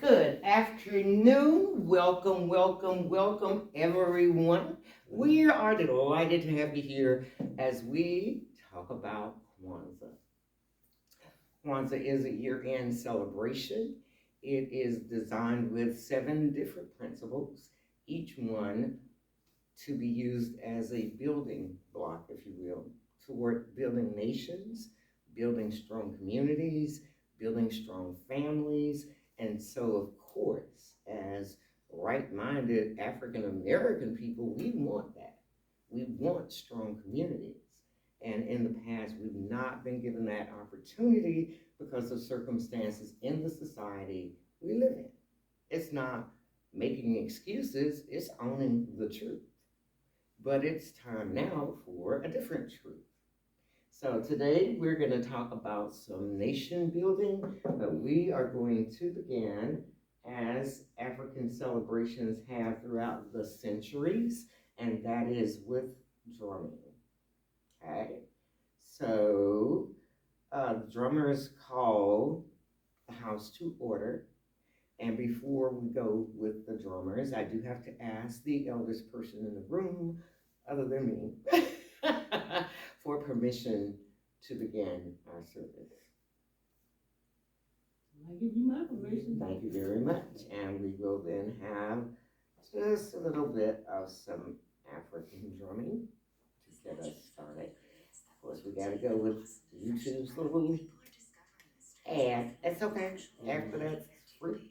Good afternoon. Welcome, welcome, welcome, everyone. We are delighted to have you here as we talk about Kwanzaa. Kwanzaa is a year end celebration. It is designed with seven different principles, each one to be used as a building block, if you will, toward building nations, building strong communities, building strong families. And so, of course, as right minded African American people, we want that. We want strong communities. And in the past, we've not been given that opportunity because of circumstances in the society we live in. It's not making excuses, it's owning the truth. But it's time now for a different truth. So today we're going to talk about some nation building, but we are going to begin as African celebrations have throughout the centuries, and that is with drumming. Okay, so drummers call the house to order. And before we go with the drummers, I do have to ask the eldest person in the room, other than me, for permission to begin our service. I give you my permission. Thank you very much. And we will then have just a little bit of some African drumming to get us started. Of course, we got to go with YouTube's little ad. It's okay. After that's free.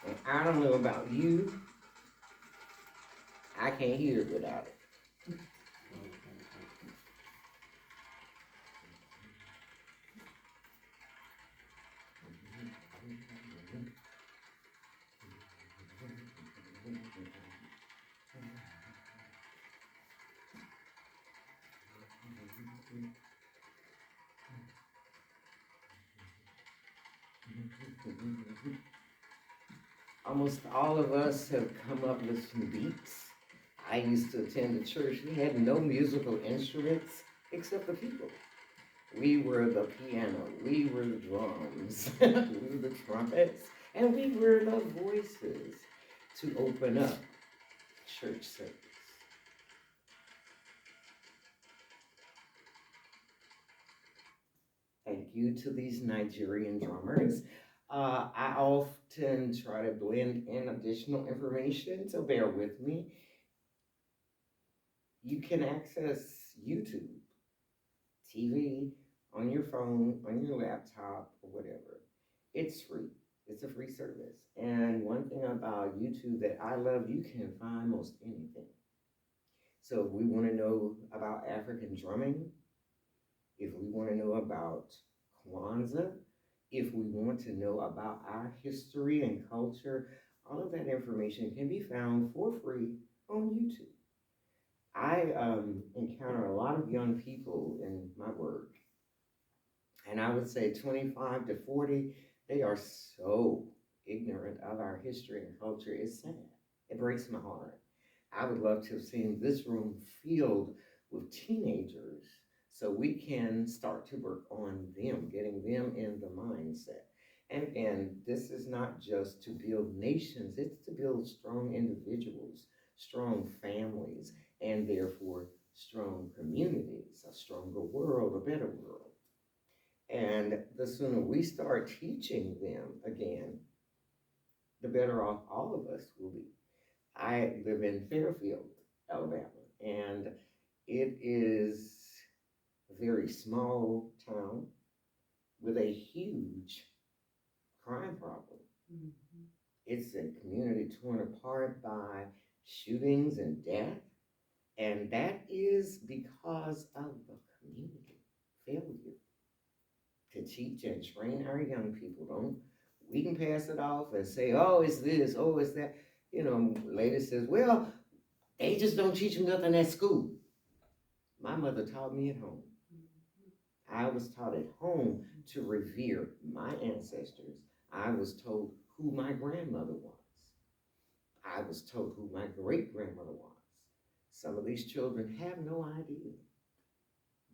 And I don't know about you, I can't hear it without it. Almost all of us have come up with some beats. I used to attend a church. We had no musical instruments except the people. We were the piano, we were the drums, we were the trumpets, and we were the voices to open up church service. Thank you to these Nigerian drummers. I often try to blend in additional information, so bear with me. You can access YouTube, TV, on your phone, on your laptop, or whatever. It's free. It's a free service. And one thing about YouTube that I love, you can find most anything. So if we want to know about African drumming, if we want to know about Kwanzaa, if we want to know about our history and culture, all of that information can be found for free on YouTube. I encounter a lot of young people in my work, and I would say 25 to 40, they are so ignorant of our history and culture. It's sad. It breaks my heart. I would love to have seen this room filled with teenagers so we can start to work on them, getting them in the mindset. And again, this is not just to build nations, it's to build strong individuals, strong families, and therefore strong communities, a stronger world, a better world. And the sooner we start teaching them again, the better off all of us will be. I live in Fairfield, Alabama, and it is a very small town with a huge crime problem. Mm-hmm. It's a community torn apart by shootings and death, and that is because of the community failure to teach and train our young people. Don't We can pass it off and say, oh, it's this, oh, it's that. Lady says, well, they just don't teach them nothing at school. My mother taught me at home. I was taught at home to revere my ancestors. I was told who my grandmother was. I was told who my great grandmother was. Some of these children have no idea.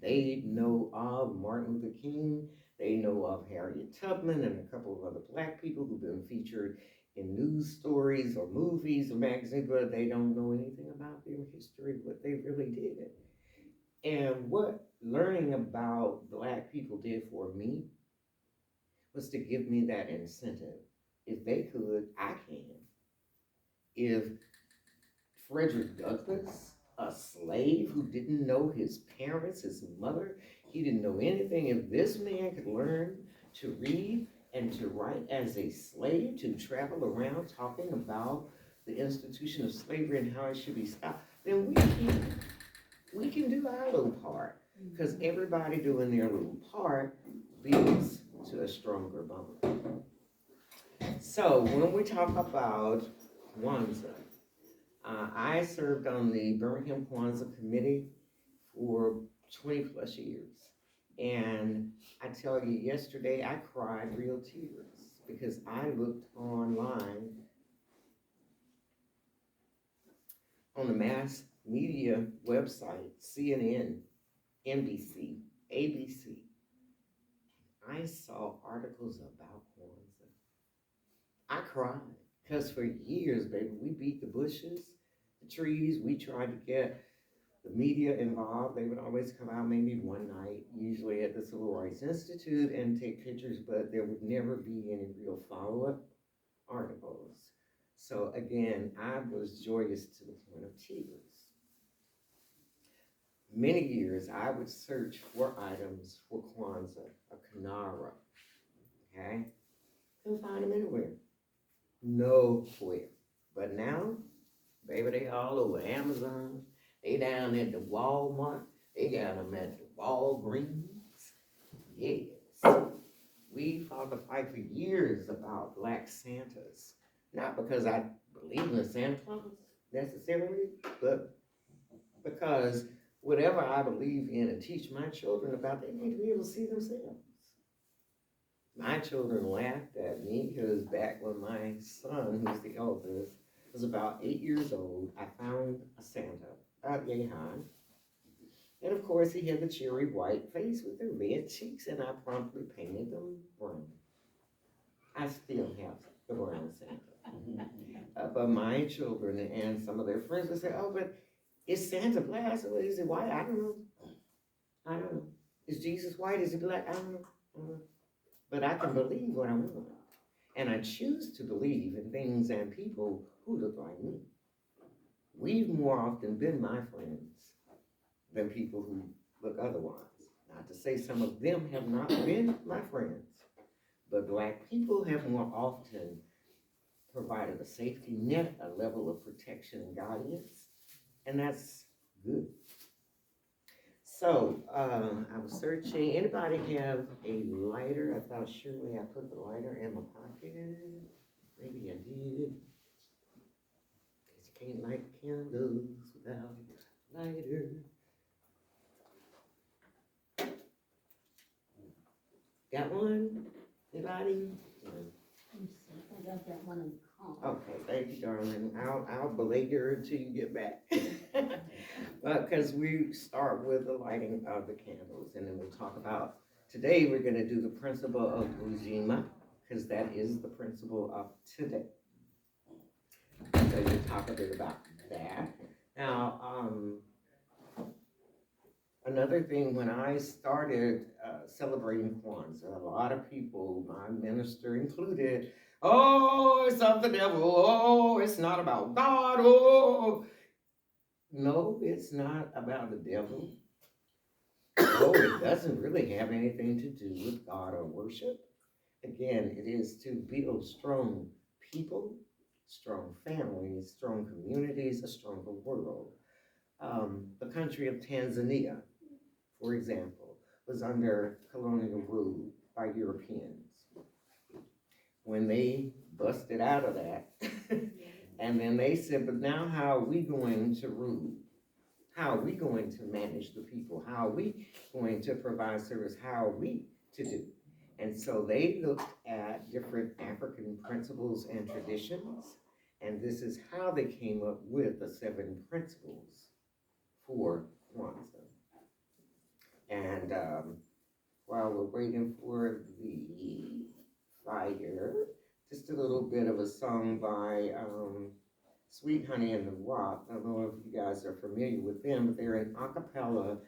They know of Martin Luther King, they know of Harriet Tubman and a couple of other black people who've been featured in news stories or movies or magazines, but they don't know anything about their history, what they really did. And what learning about black people did for me was to give me that incentive. If they could, I can. If Frederick Douglass, a slave who didn't know his parents, his mother, he didn't know anything. If this man could learn to read and to write as a slave, to travel around talking about the institution of slavery and how it should be stopped, then we can do our little part. Because everybody doing their little part leads to a stronger bond. So when we talk about Kwanzaa, I served on the Birmingham Kwanzaa Committee for 20 plus years. And I tell you, yesterday I cried real tears because I looked online on the mass media website, CNN, NBC, ABC. I saw articles about Kwanzaa. I cried because for years, baby, we beat the bushes, the trees. We tried to get the media involved. They would always come out maybe one night, usually at the Civil Rights Institute, and take pictures, but there would never be any real follow-up articles. So again, I was joyous to the point of tears. Many years I would search for items for Kwanzaa, a Kanara, okay? Couldn't find them anywhere. Nowhere. But now, baby, they all over Amazon. They down at the Walmart. They got them at the Walgreens. Yes. We fought the fight for years about black Santas. Not because I believe in the Santa Claus necessarily, but because whatever I believe in and teach my children about, they need to be able to see themselves. My children laughed at me because back when my son, who's the eldest, was about 8 years old, I found a Santa about yay high. And of course, he had the cherry white face with the red cheeks, and I promptly painted them brown. I still have the brown Santa. But my children and some of their friends would say, oh, but is Santa black? I said, well, is he white? I don't know. I don't know. Is Jesus white? Is he black? I don't know. I don't know. But I can believe what I want. And I choose to believe in things and people who look like me. We've more often been my friends than people who look otherwise. Not to say some of them have not been my friends, but black people have more often provided a safety net, a level of protection and guidance, and that's good. So I was searching. Anybody have a lighter? I thought surely I put the lighter in my pocket. Maybe I did. Because you can't light candles without a lighter. Got one? Anybody? I got that one in the car. Okay, thank you, darling. I'll belabor until you get back. Because we start with the lighting of the candles, and then we'll talk about, today we're going to do the principle of Ujima, because that is the principle of today. So we'll talk a bit about that. Now, another thing, when I started celebrating Kwanzaa, a lot of people, my minister included, oh, it's of the devil, oh, it's not about God, oh. No, it's not about the devil. No, it doesn't really have anything to do with God or worship. Again, it is to build strong people, strong families, strong communities, a stronger world. The country of Tanzania, for example, was under colonial rule by Europeans. When they busted out of that, and then they said, but now how are we going to rule? How are we going to manage the people? How are we going to provide service? How are we to do? And so they looked at different African principles and traditions, and this is how they came up with the 7 principles for Kwanzaa. And while we're waiting for the fire, just a little bit of a song by Sweet Honey and the Rock. I don't know if you guys are familiar with them, but they're an a cappella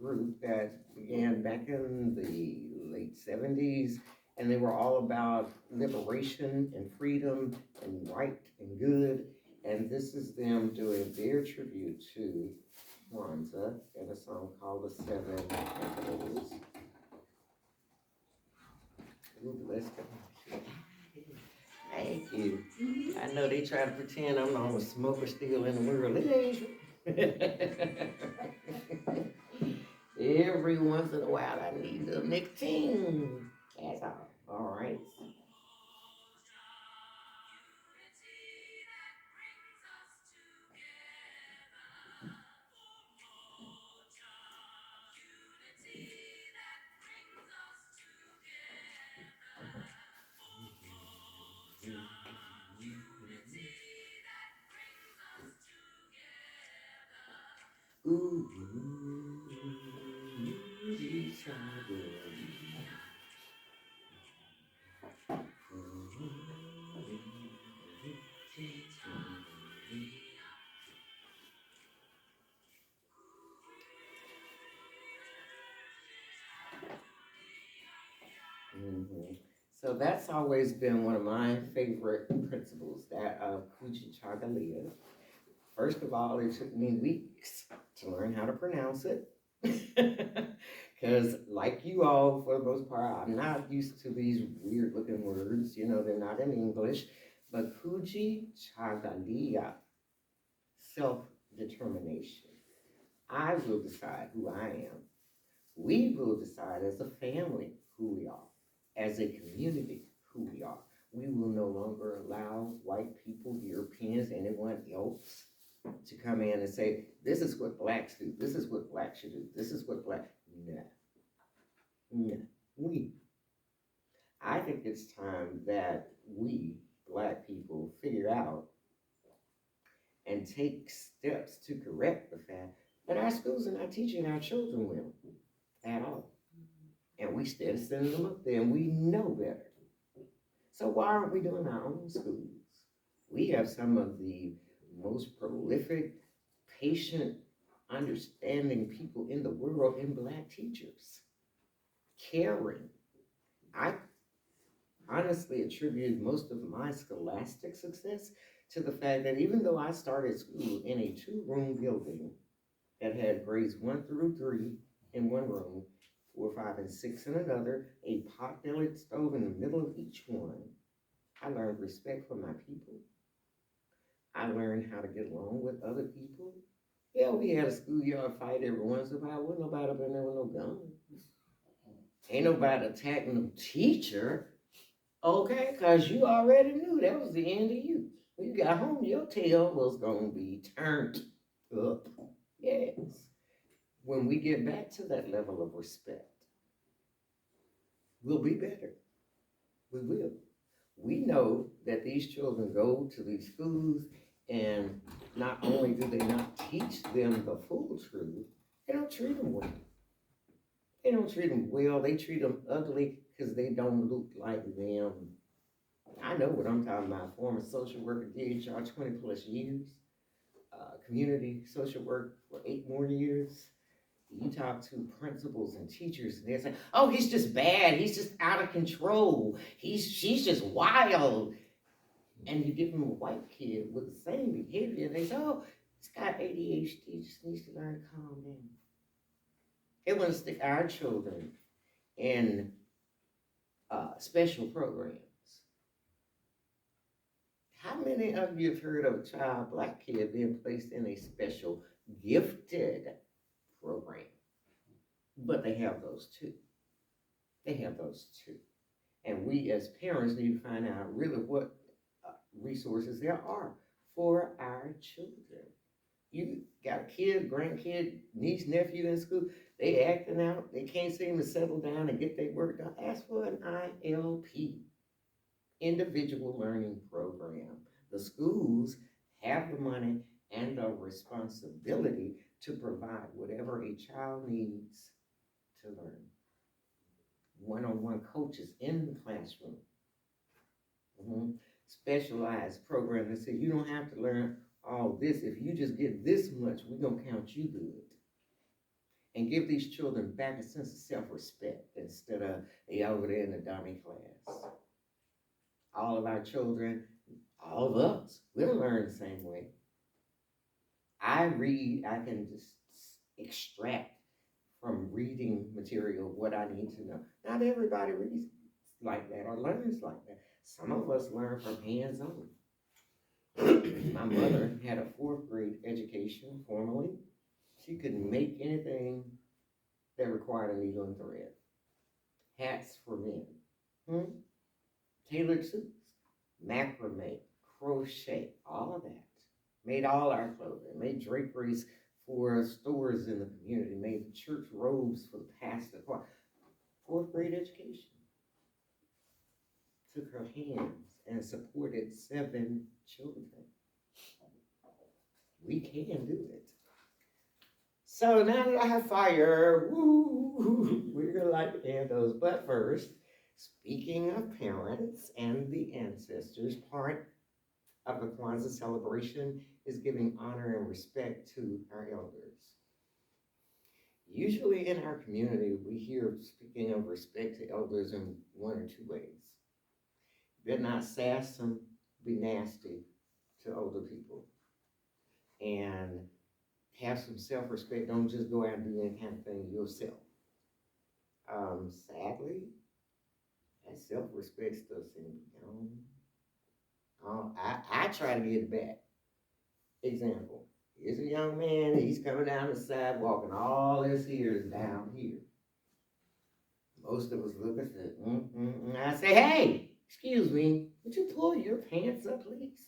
group that began back in the late 70s, and they were all about liberation and freedom and right and good. And this is them doing their tribute to Kwanzaa in a song called The Seven Apples. Ooh, let's go. Thank you. I know they try to pretend I'm the only smoker still in the world. It ain't. Every once in a while, I need the nicotine. That's all. All right. Ooh, Mhm. So that's always been one of my favorite principles, that of Kujichagulia. First of all, it took me weeks to learn how to pronounce it. Because, like you all, for the most part, I'm not used to these weird looking words. You know, they're not in English. But Kujichagulia, self determination. I will decide who I am. We will decide as a family who we are, as a community who we are. We will no longer allow white people, Europeans, anyone else to come in and say, this is what blacks do, this is what blacks should do, this is what black. No, no. We. I think it's time that we, black people, figure out and take steps to correct the fact that our schools are not teaching our children well at all. And we still send them up there and we know better. So why aren't we doing our own schools? We have some of the most prolific, patient, understanding people in the world in black teachers. Caring. I honestly attribute most of my scholastic success to the fact that even though I started school in a two-room building that had grades 1 through 3 in one room, 4, 5, and 6 in another, a pot-bellied stove in the middle of each one, I learned respect for my people. I learned how to get along with other people. Yeah, we had a schoolyard fight every once in a while. Wasn't nobody up in there with no gun. Ain't nobody attacking no teacher, okay? Because you already knew that was the end of you. When you got home, your tail was going to be turned up. Yes. When we get back to that level of respect, we'll be better. We will. We know that these children go to these schools, and not only do they not teach them the full truth, they don't treat them well. They don't treat them well. They treat them ugly because they don't look like them. I know what I'm talking about. Former social worker, DHR, 20 plus years. Community social work for 8 more years. You talk to principals and teachers, and they're saying, "Oh, he's just bad. He's just out of control. She's just wild." And you give them a white kid with the same behavior, and they say, "Oh, he's got ADHD. Just needs to learn to calm down." They want to stick our children in special programs. How many of you have heard of a child, black kid, being placed in a special gifted program? But they have those too. They have those too. And we as parents need to find out really what resources there are for our children. You got a kid, grandkid, niece, nephew in school, they acting out, they can't seem to settle down and get their work done. Ask for an ILP, individual learning program. The schools have the money and the responsibility to provide whatever a child needs to learn. One-on-one coaches in the classroom. Mhm. Specialized program that says you don't have to learn all this. If you just get this much, we're gonna count you good. And give these children back a sense of self-respect instead of they over there in the dummy class. All of our children, all of us, we'll learn the same way. I read, I can just extract from reading material what I need to know. Not everybody reads like that or learns like that. Some of us learn from hands-on. My mother had a fourth grade education formally. She could make anything that required a needle and thread. Hats for men, tailored suits, macrame, crochet, all of that. Made all our clothing, made draperies for stores in the community, made church robes for the pastor. Fourth grade education. Took her hands and supported 7 children. We can do it. So now that I have fire, woo, we're gonna light the candles. But first, speaking of parents and the ancestors, part of the Kwanzaa celebration is giving honor and respect to our elders. Usually in our community, we hear speaking of respect to elders in one or two ways. Better not sass them, be nasty to older people. And have some self-respect. Don't just go out and do any kind of thing yourself. Sadly, that self-respect stuff seems to be gone. I try to get it back. Example, here's a young man, he's coming down the sidewalk and all this here is down here. Most of us look and say, I say, hey, excuse me, would you pull your pants up, please?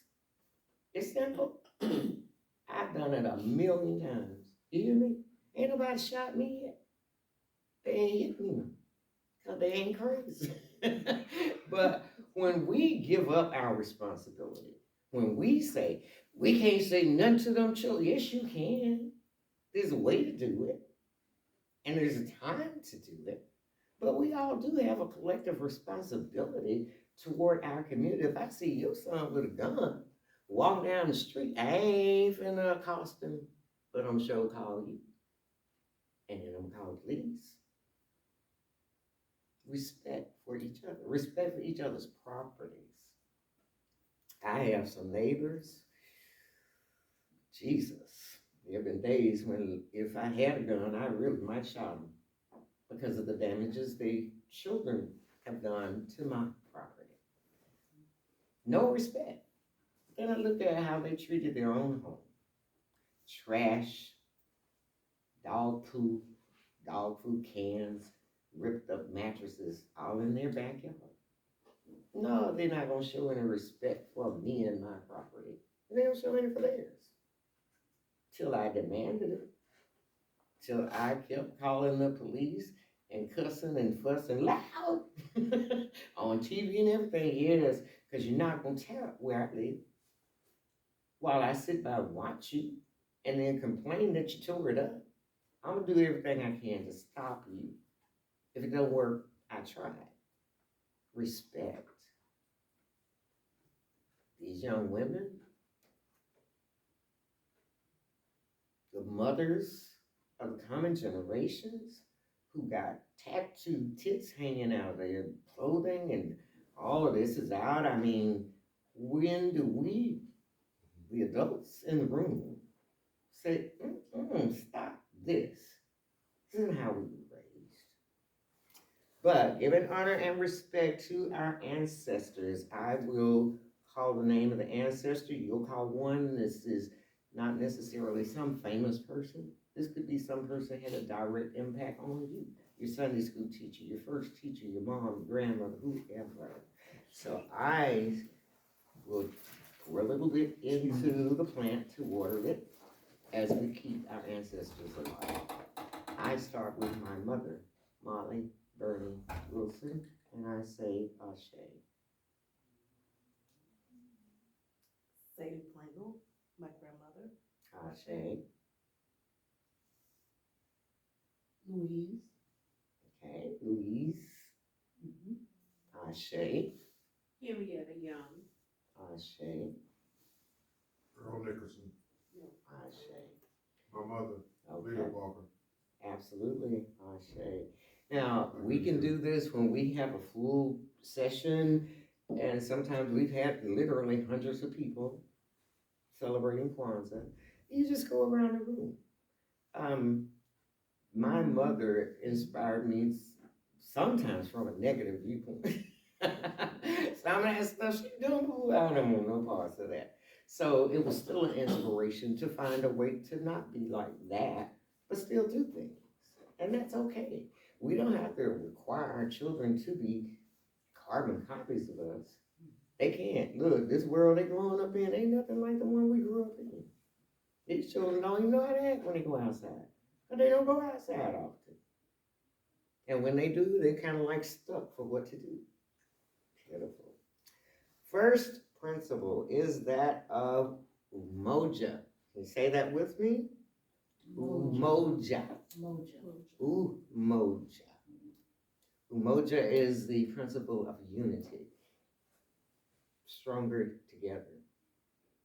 It's simple. I've done it 1,000,000 times. You hear me? Ain't nobody shot me yet. They ain't hit me because they ain't crazy. But when we give up our responsibility, when we say, we can't say nothing to them children, yes, you can. There's a way to do it, and there's a time to do it. But we all do have a collective responsibility toward our community. If I see your son with a gun, walk down the street, I ain't finna accost him, but I'm sure call you. And then I'm call the police. Respect for each other, respect for each other's properties. I have some neighbors. Jesus, there have been days when if I had a gun, I really might shot them because of the damages the children have done to my property. No respect. Then I looked at how they treated their own home. Trash, dog poop, dog food cans, ripped up mattresses, all in their backyard. No, they're not gonna show any respect for me and my property. They don't show any for theirs. Till I demanded it. Till I kept calling the police and cussing and fussing loud on TV and everything. Yes, because you're not gonna tell where I live. While I sit by and watch you and then complain that you tore it up, I'm gonna do everything I can to stop you. If it don't work, I tried. Respect. These young women, the mothers of the coming generations who got tattooed tits hanging out of their clothing and all of this is out. I mean, when do we, the adults in the room, say, stop this? This isn't how we were raised. But giving honor and respect to our ancestors, I will call the name of the ancestor. You'll call one. This is not necessarily some famous person. This could be some person had a direct impact on you. Your Sunday school teacher, your first teacher, your mom, your grandmother, whoever. So I will pour a little bit into the plant to water it as we keep our ancestors alive. I start with my mother, Molly Bernie Wilson, and I say Ashe. Sadie Plangle, my grandmother. Ashe. Louise. Okay, Louise. Mhm. Ashe. Henrietta Young. Ashe. Earl Nickerson, Ashe. my mother, Lita Okay, Walker. absolutely. Ashe. Now, we can do this when we have a full session, and sometimes we've had literally hundreds of people celebrating Kwanzaa. You just go around the room. Um, my mother inspired me sometimes from a negative viewpoint. Some of that stuff she don't do, I don't want no parts of that. So it was still an inspiration to find a way to not be like that, but still do things. And that's okay. We don't have to require our children to be carbon copies of us. They can't. Look, this world they growing up in ain't nothing like the one we grew up in. These children don't even know how to act when they go outside. But they don't go outside often. And when they do, they're kind of like stuck for what to do. Pitiful. First principle is that of umoja. Can you say that with me? Umoja. Moja. Umoja. Umoja is the principle of unity. Stronger together.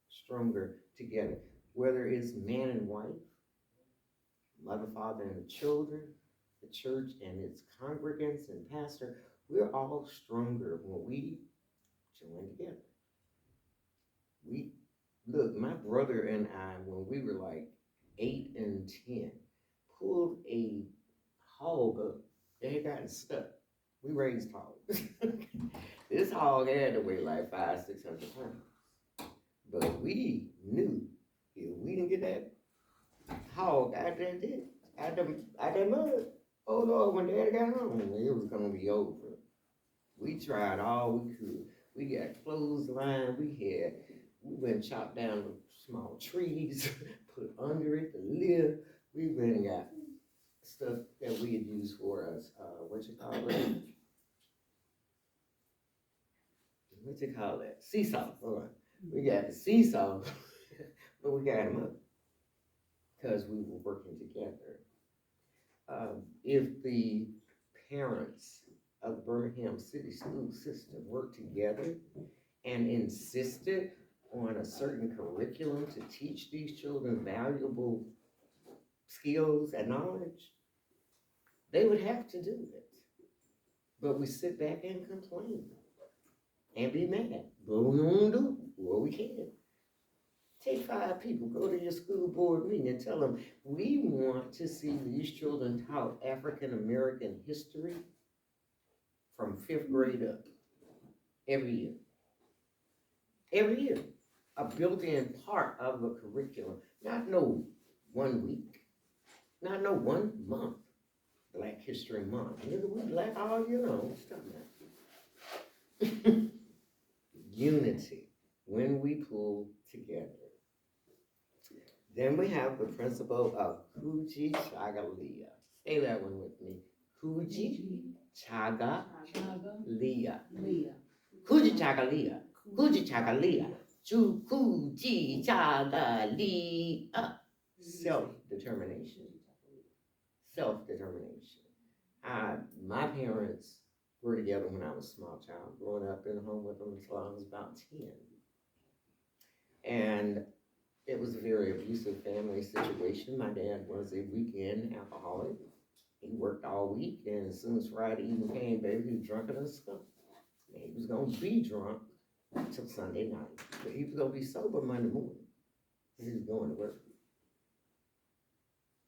Stronger together. Whether it's man and wife, mother, father, and the children, the church and its congregants and pastor, we're all stronger when we join together. We look, my brother and I, when we were like 8 and 10, pulled a hog up. They had gotten stuck. We raised hogs. This hog had to weigh like 500-600 pounds. But we knew if we didn't get that hog out that mud, oh Lord, when Dad got home, it was gonna be over. We tried all we could. We got clothesline, we went and chopped down small trees, put under it to live. We went and got stuff that we had used for us, what you call it? What you call that? Seesaw. All right. We got the seesaw, but we got them up because we were working together. If the parents of the Birmingham City School System worked together and insisted on a certain curriculum to teach these children valuable skills and knowledge, they would have to do it. But we sit back and complain and be mad. But we don't do what we can. Take 5 people, go to your school board meeting and tell them, we want to see these children taught African American history from 5th grade up, every year. Every year, a built-in part of the curriculum, not no 1 week, not no 1 month, Black History Month. Nigga, we black all year long, stop that. Unity, when we pull together. Then we have the principle of Kuji Chagalia. Say that one with me. Kuji Chagalia. Leah. Kuji Chagalia. Kuji Chagalia. Kuji Chagalia. Self-determination. Self-determination. My parents were together when I was a small child, growing up in a home with them until I was about 10. And it was a very abusive family situation. My dad was a weekend alcoholic. He worked all week, and as soon as Friday evening came, baby, he was drunk as a skunk. And he was gonna be drunk until Sunday night, but he was gonna be sober Monday morning. He was going to work.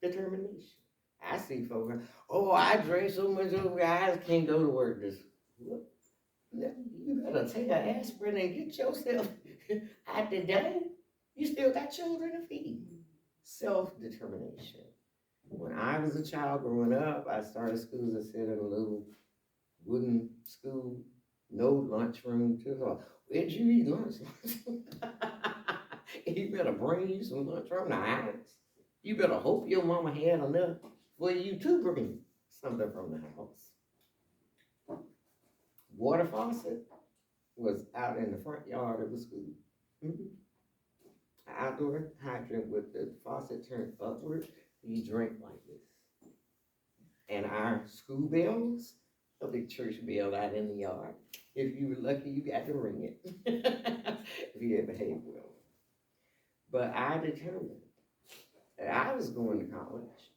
Determination. I see folks, oh, I drank so much, I just can't go to work this. What? You better take an aspirin and get yourself out the day. You still got children to feed. Self-determination. When I was a child growing up, I started school, as I said, in a little wooden school, no lunchroom. Where'd you eat lunch? You better bring you some lunch from the house. You better hope your mama had enough for you to bring something from the house. Water faucet was out in the front yard of the school. Outdoor hydrant with the faucet turned upward, you drink like this. And our school bells, a big church bell out in the yard. If you were lucky, you got to ring it. If you had behaved well. But I determined that I was going to college,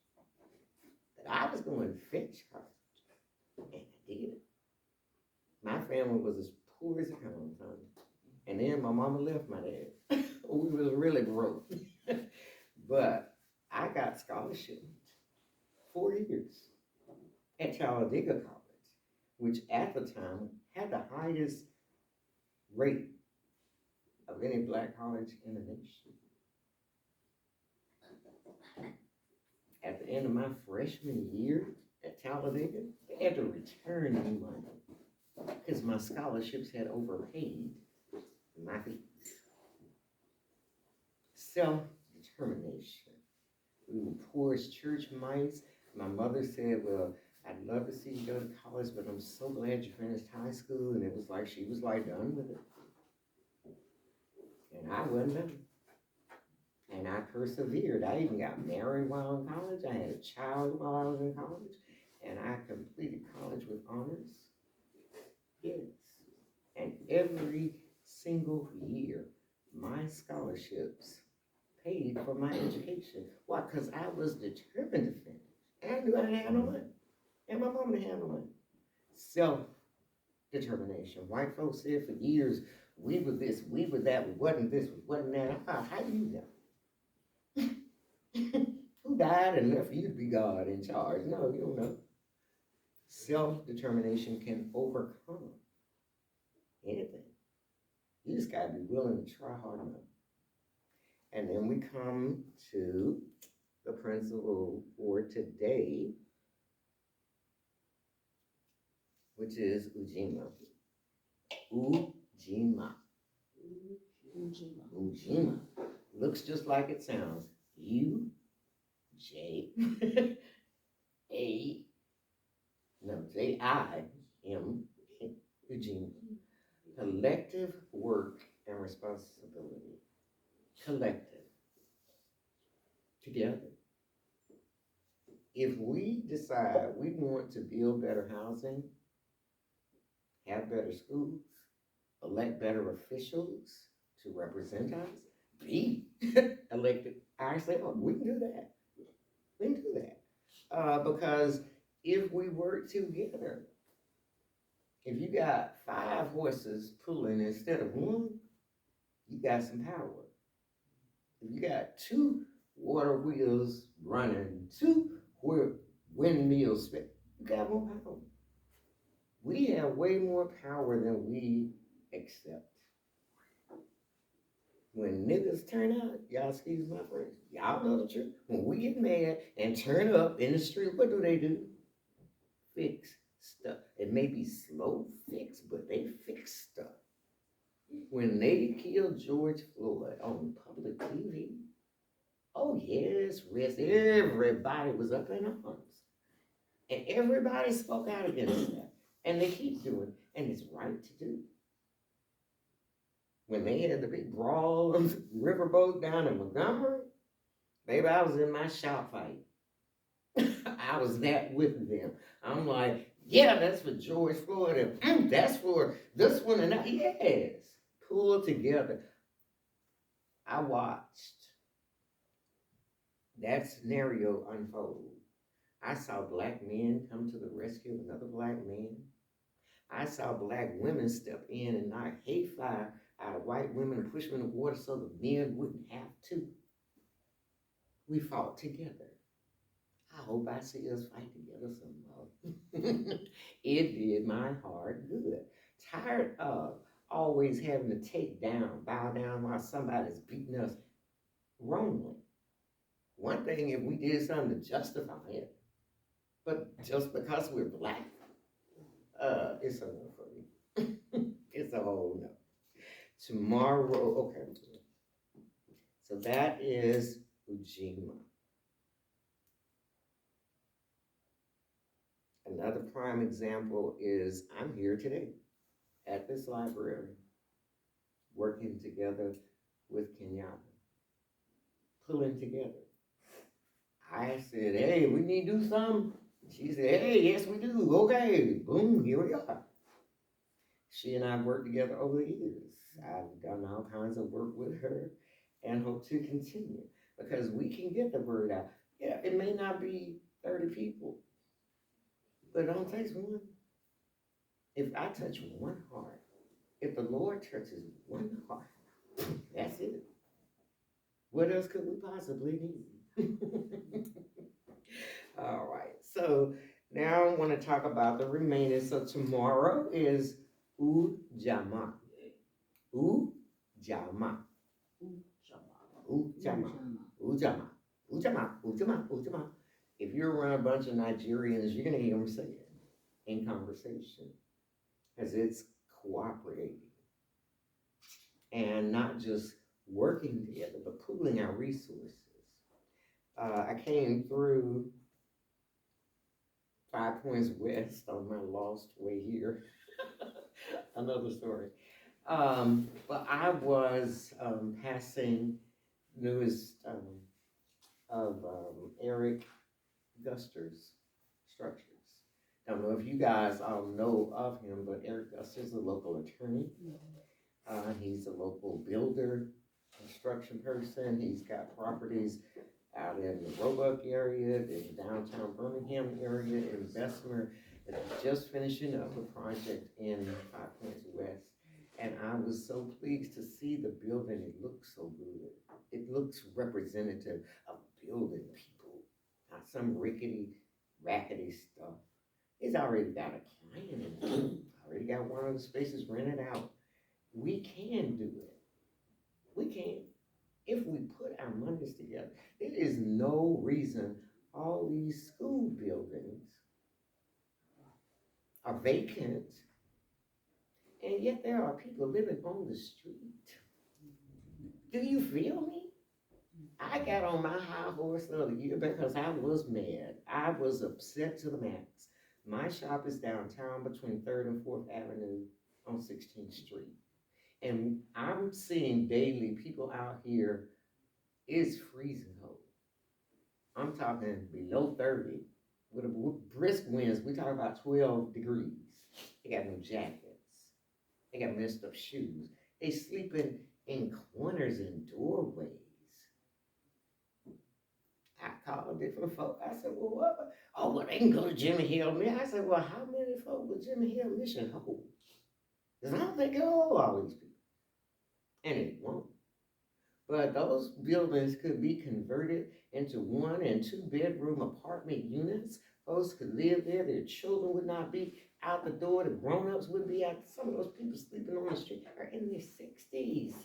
that I was going to finish college, and I did. My family was as poor as a pound, honey. And then my mama left my dad. We was really broke. But I got scholarship 4 years at Talladega College, which at the time had the highest rate of any black college in the nation. At the end of my freshman year at Talladega, they had to return me money because my scholarships had overpaid my fees. Self-determination. We were poor as church mice. My mother said, well, I'd love to see you go to college, but I'm so glad you finished high school. And it was like, she was like done with it. And I wasn't done. And I persevered. I even got married while in college. I had a child while I was in college. And I completed college with honors. Yes. And every single year, my scholarships paid for my education. Why? Because I was determined to finish. And I knew I had no money. And my mom didn't have no money. Self-determination. White folks said for years, we were this, we were that, we wasn't this, we wasn't that. How do you know? Who died and left you to be God in charge? No, you don't know. Self-determination can overcome anything. You just gotta be willing to try hard enough. And then we come to the principle for today, which is Ujima. Ujima. Ujima. Looks just like it sounds. J-I-M, Ujima. Collective work and responsibility. Collective. Together. If we decide we want to build better housing, have better schools, elect better officials to represent us, be elected ourselves, we can do that. We can do that. Because if we work together, if you got 5 horses pulling instead of 1, you got some power. If you got 2 water wheels running, 2 windmills spin, you got more power. We have way more power than we accept. When niggas turn out, y'all excuse my French, y'all know the truth. When we get mad and turn up in the street, what do? Fix stuff. It may be slow fix, but they fix stuff. When they killed George Floyd on public TV, oh yes, everybody was up in arms. And everybody spoke out against that. And they keep doing it. And it's right to do. When they had the big brawl on the riverboat down in Montgomery, baby, I was in my shop fight. I was that with them. I'm like, yeah, that's for George Floyd, and that's for this one, and that. Yes, pull together. I watched that scenario unfold. I saw black men come to the rescue of another black man. I saw black women step in and knock hay fire out of white women and push them in the water so the men wouldn't have to. We fought together. I hope I see us fight together some more. It did my heart good. Tired of always having to bow down while somebody's beating us wrongly. One thing if we did something to justify it, but just because we're black, it's a no for me. It's a whole no. Tomorrow, okay. So that is Ujima. Another prime example is I'm here today at this library working together with Kenyatta, pulling together. I said, hey, we need to do something. She said, hey, yes, we do. Okay, boom, here we are. She and I have worked together over the years. I've done all kinds of work with her and hope to continue because we can get the word out. Yeah, it may not be 30 people, but it only takes one. If I touch one heart, if the Lord touches one heart, that's it. What else could we possibly need? All right, so now I want to talk about the remaining. So tomorrow is Ujama. Ujama. Ujama. Ujama. Ujama. Ujama. Ujama. If you're around a bunch of Nigerians, you're going to hear them say it in conversation because it's cooperating and not just working together, but pooling our resources. I came through 5 Points West on my lost way here. Another story. But I was passing newest of Eric Guster's structures. Don't know if you guys all know of him, but Eric Guster is a local attorney. He's a local builder, construction person. He's got properties out in the Roebuck area, in the downtown Birmingham area, in Bessemer. And just finishing up a project in 5 Points West. And I was so pleased to see the building. It looks so good. It looks representative of building people, not some rickety, rackety stuff. He's already got a client and already got one of the spaces rented out. We can do it. We can. If we put our monies together, there is no reason all these school buildings are vacant, and yet there are people living on the street. Do you feel me? I got on my high horse the other year because I was mad. I was upset to the max. My shop is downtown between 3rd and 4th Avenue on 16th Street. And I'm seeing daily people out here, it's freezing cold. I'm talking below 30 with brisk winds. We talk about 12 degrees. They got no jackets. They got messed up shoes. They sleeping in corners and doorways. I called different folk. I said, well, what? Oh, well, they can go to Jimmy Hill Mission. I said, well, how many folk will Jimmy Hill Mission hold? Because I don't think it'll hold all these people. And it won't. But those buildings could be converted into 1 and 2 bedroom apartment units. Folks could live there. Their children would not be out the door. The grown-ups would be out. Some of those people sleeping on the street are in their 60s.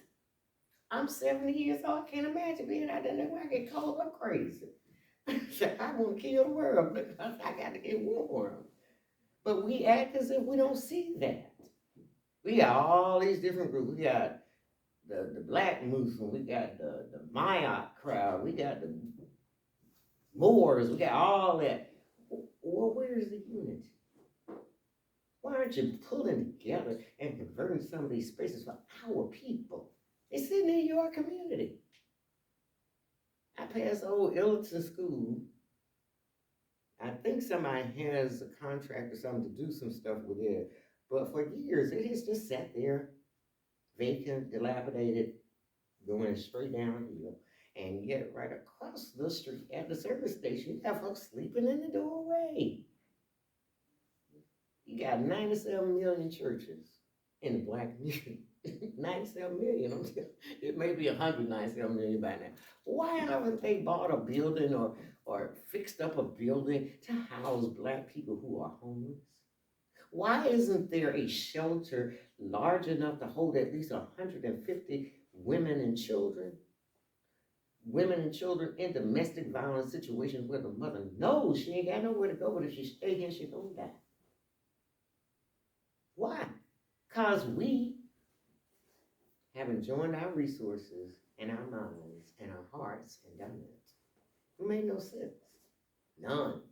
I'm 70 years old. I can't imagine being out there where I get cold. I'm crazy. I want to kill the world because I got to get warm. But we act as if we don't see that. We got all these different groups. We got the Black Muslim, we got the Mayotte crowd, we got the Moors, we got all that. Well, where's the unity? Why aren't you pulling together and converting some of these spaces for our people? It's in your community. I passed old Ellington School. I think somebody has a contract or something to do some stuff with it, but for years it has just sat there vacant, dilapidated, going straight downhill. And yet right across the street at the service station, you got folks sleeping in the doorway. You got 97 million churches in the Black community. 97 million, I'm telling you. It may be 197 million by now. Why haven't they bought a building or fixed up a building to house Black people who are homeless? Why isn't there a shelter large enough to hold at least 150 women and children? Women and children in domestic violence situations where the mother knows she ain't got nowhere to go, but if she stay here, she gonna die. Why? Because we haven't joined our resources and our minds and our hearts and done it. It made no sense. None.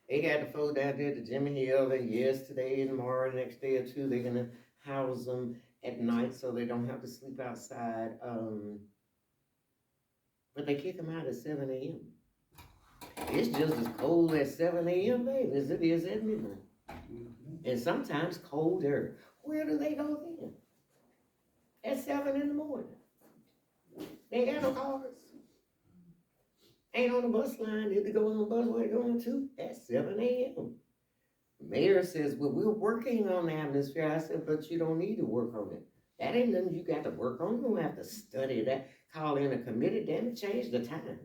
They got the folks down there to Jimmy Hill, and yes, today and tomorrow, the next day or two, they're gonna house them at night so they don't have to sleep outside. But they kick them out at 7 a.m. It's just as cold at 7 a.m., baby, as it is at midnight. And sometimes colder. Where do they go then? At 7 in the morning. They ain't got no cars. Ain't on the bus line. If they go on the bus, where they going to? At 7 a.m. Mayor says, well, we're working on the atmosphere. I said, but you don't need to work on it. That ain't nothing you got to work on. You don't have to study that. Call in a committee, damn it, change the time.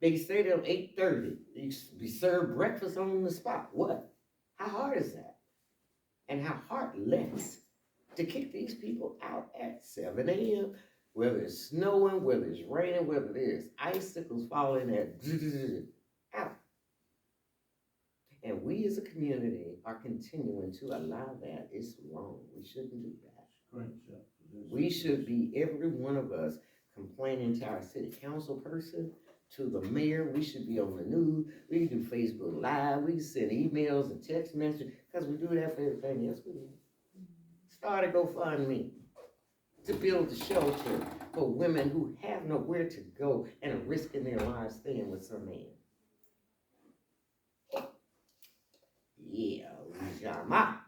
They say till 8:30. You be served breakfast on the spot. What? How hard is that? And how heartless to kick these people out at 7 a.m., whether it's snowing, whether it's raining, whether there's icicles falling at out. And we as a community are continuing to allow that. It's wrong. We shouldn't do that. We should be, every one of us, complaining to our city council person, to the mayor. We should be on the news. We can do Facebook Live. We can send emails and text messages, because we do that for everything else we do. Start a GoFundMe to build a shelter for women who have nowhere to go and are risking their lives staying with some man. Yeah, Ujama.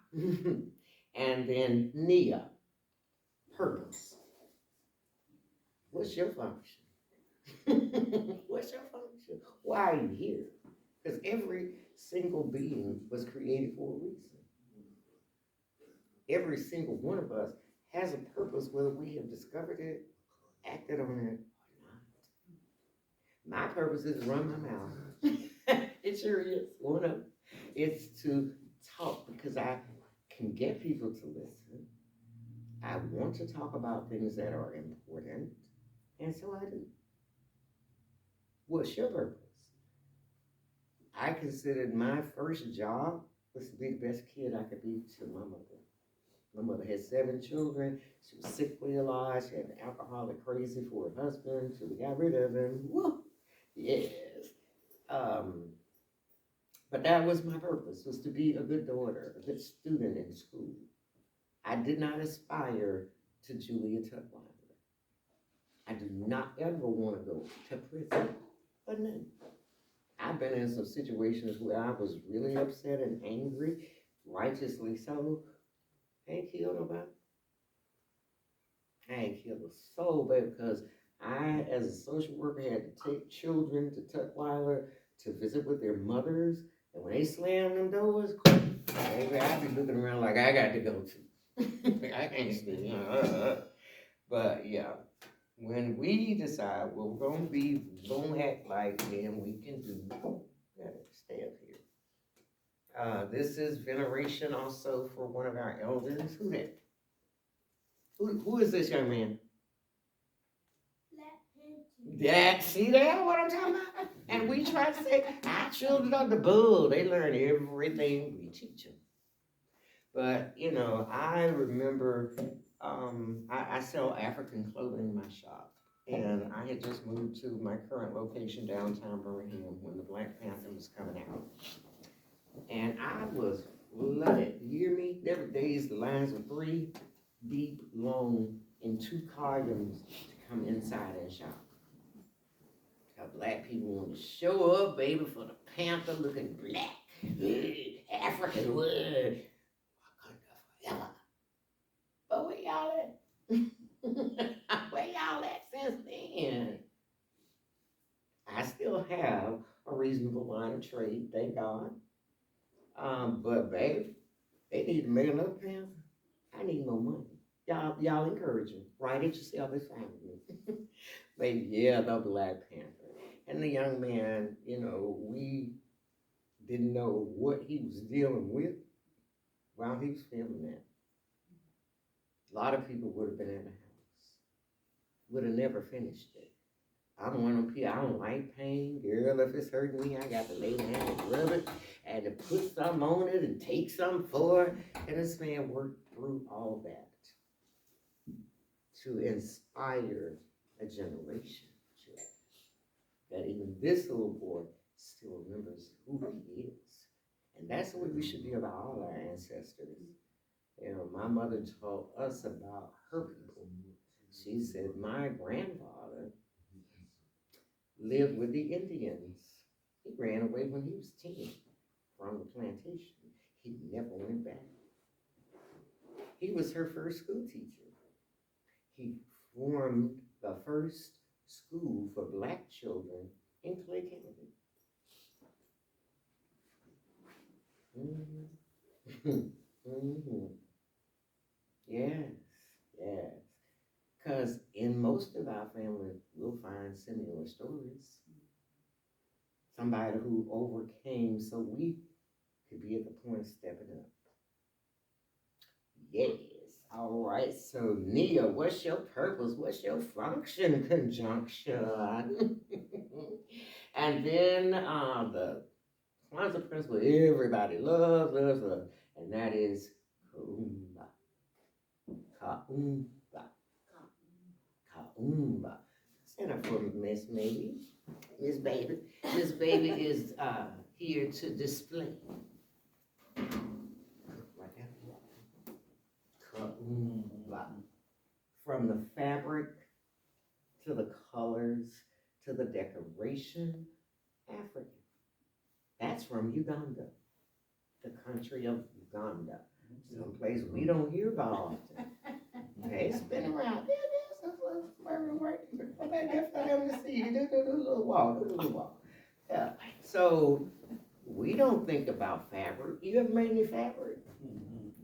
And then Nia, purpose. What's your function? What's your function? Why are you here? Because every single being was created for a reason. Every single one of us has a purpose, whether we have discovered it, acted on it, or not. My purpose is to run my mouth. It sure is. One of them. It's to talk, because I can get people to listen. I want to talk about things that are important, and so I do. What's your purpose? I considered my first job was to be the best kid I could be to my mother. My mother had 7 children. She was sickly a lot. She had an alcoholic crazy for her husband, so we got rid of him. Woo! Yes. But that was my purpose, was to be a good daughter, a good student in school. I did not aspire to Julia Tutwiler. I do not ever want to go to prison for nothing. I've been in some situations where I was really upset and angry, righteously so. I ain't killed nobody. I ain't killed a soul, baby, because I, as a social worker, had to take children to Tutwiler to visit with their mothers. And when they slam them doors, baby, I be looking around like I got to go too. I can't stay. But yeah, when we decide what we're gonna be, we're gonna act like, then we can do better. Stay up here. This is veneration also for one of our elders. Who that? Who is this young man? See that what I'm talking about? And we try to say, our children are the bull. They learn everything we teach them. But, you know, I remember, I sell African clothing in my shop. And I had just moved to my current location downtown Birmingham when the Black Panther was coming out. And I was flooded. You hear me? There were days the lines were 3 deep long in 2 car units to come inside and shop. How black people want to show up, baby, for the Panther looking black. African word. Wakanda forever. But where y'all at? Where y'all at since then? I still have a reasonable line of trade, thank God. But baby, they need to make another Panther. I need more money. Y'all encourage them. Write it yourself, it's fine with me. But yeah, the Black Panther. And the young man, you know, we didn't know what he was dealing with while he was filming that. A lot of people would have been at the house. Would have never finished it. I'm one of them people, I don't like pain. Girl, if it's hurting me, I got to lay down and rub it and to put something on it and take something for it. And this man worked through all that to inspire a generation. That even this little boy still remembers who he is. And that's the way we should be about all our ancestors. You know, my mother taught us about her people. She said, my grandfather lived with the Indians. He ran away when he was 10 from the plantation. He never went back. He was her first school teacher. He formed the first school for black children in Clay County. Yes, yes. Because in most of our family, we'll find similar stories. Somebody who overcame so we could be at the point of stepping up. Yes. All right. So, Nia, what's your purpose? What's your function conjunction? And then the Kwanzaa principle everybody loves, and that is Kaumba. Kaumba. Kaumba. Stand up for Miss Baby. Miss Baby. Miss Baby is here to display. Kaumba. From the fabric to the colors to the decoration, African. That's from Uganda, the country of Uganda. Someplace we don't hear about often. Okay, it's been around. Come back there for them to see. Do a little walk. Yeah. So we don't think about fabric. You ever made any fabric?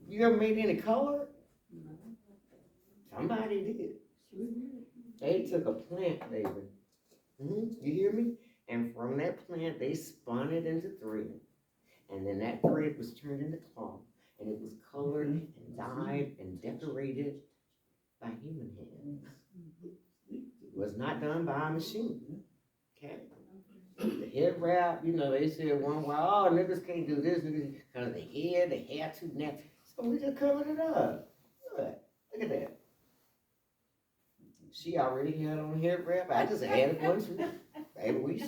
You ever made any color? Somebody did. They took a plant, baby. You hear me? And from that plant, they spun it into thread. And then that thread was turned into cloth. And it was colored and dyed and decorated by human hands. It was not done by a machine. Okay? The head wrap, they said one while, oh, niggas can't do this because the hair too natural. So we just covered it up. Look at that. She already had on hair wrap. I just added one too. Baby,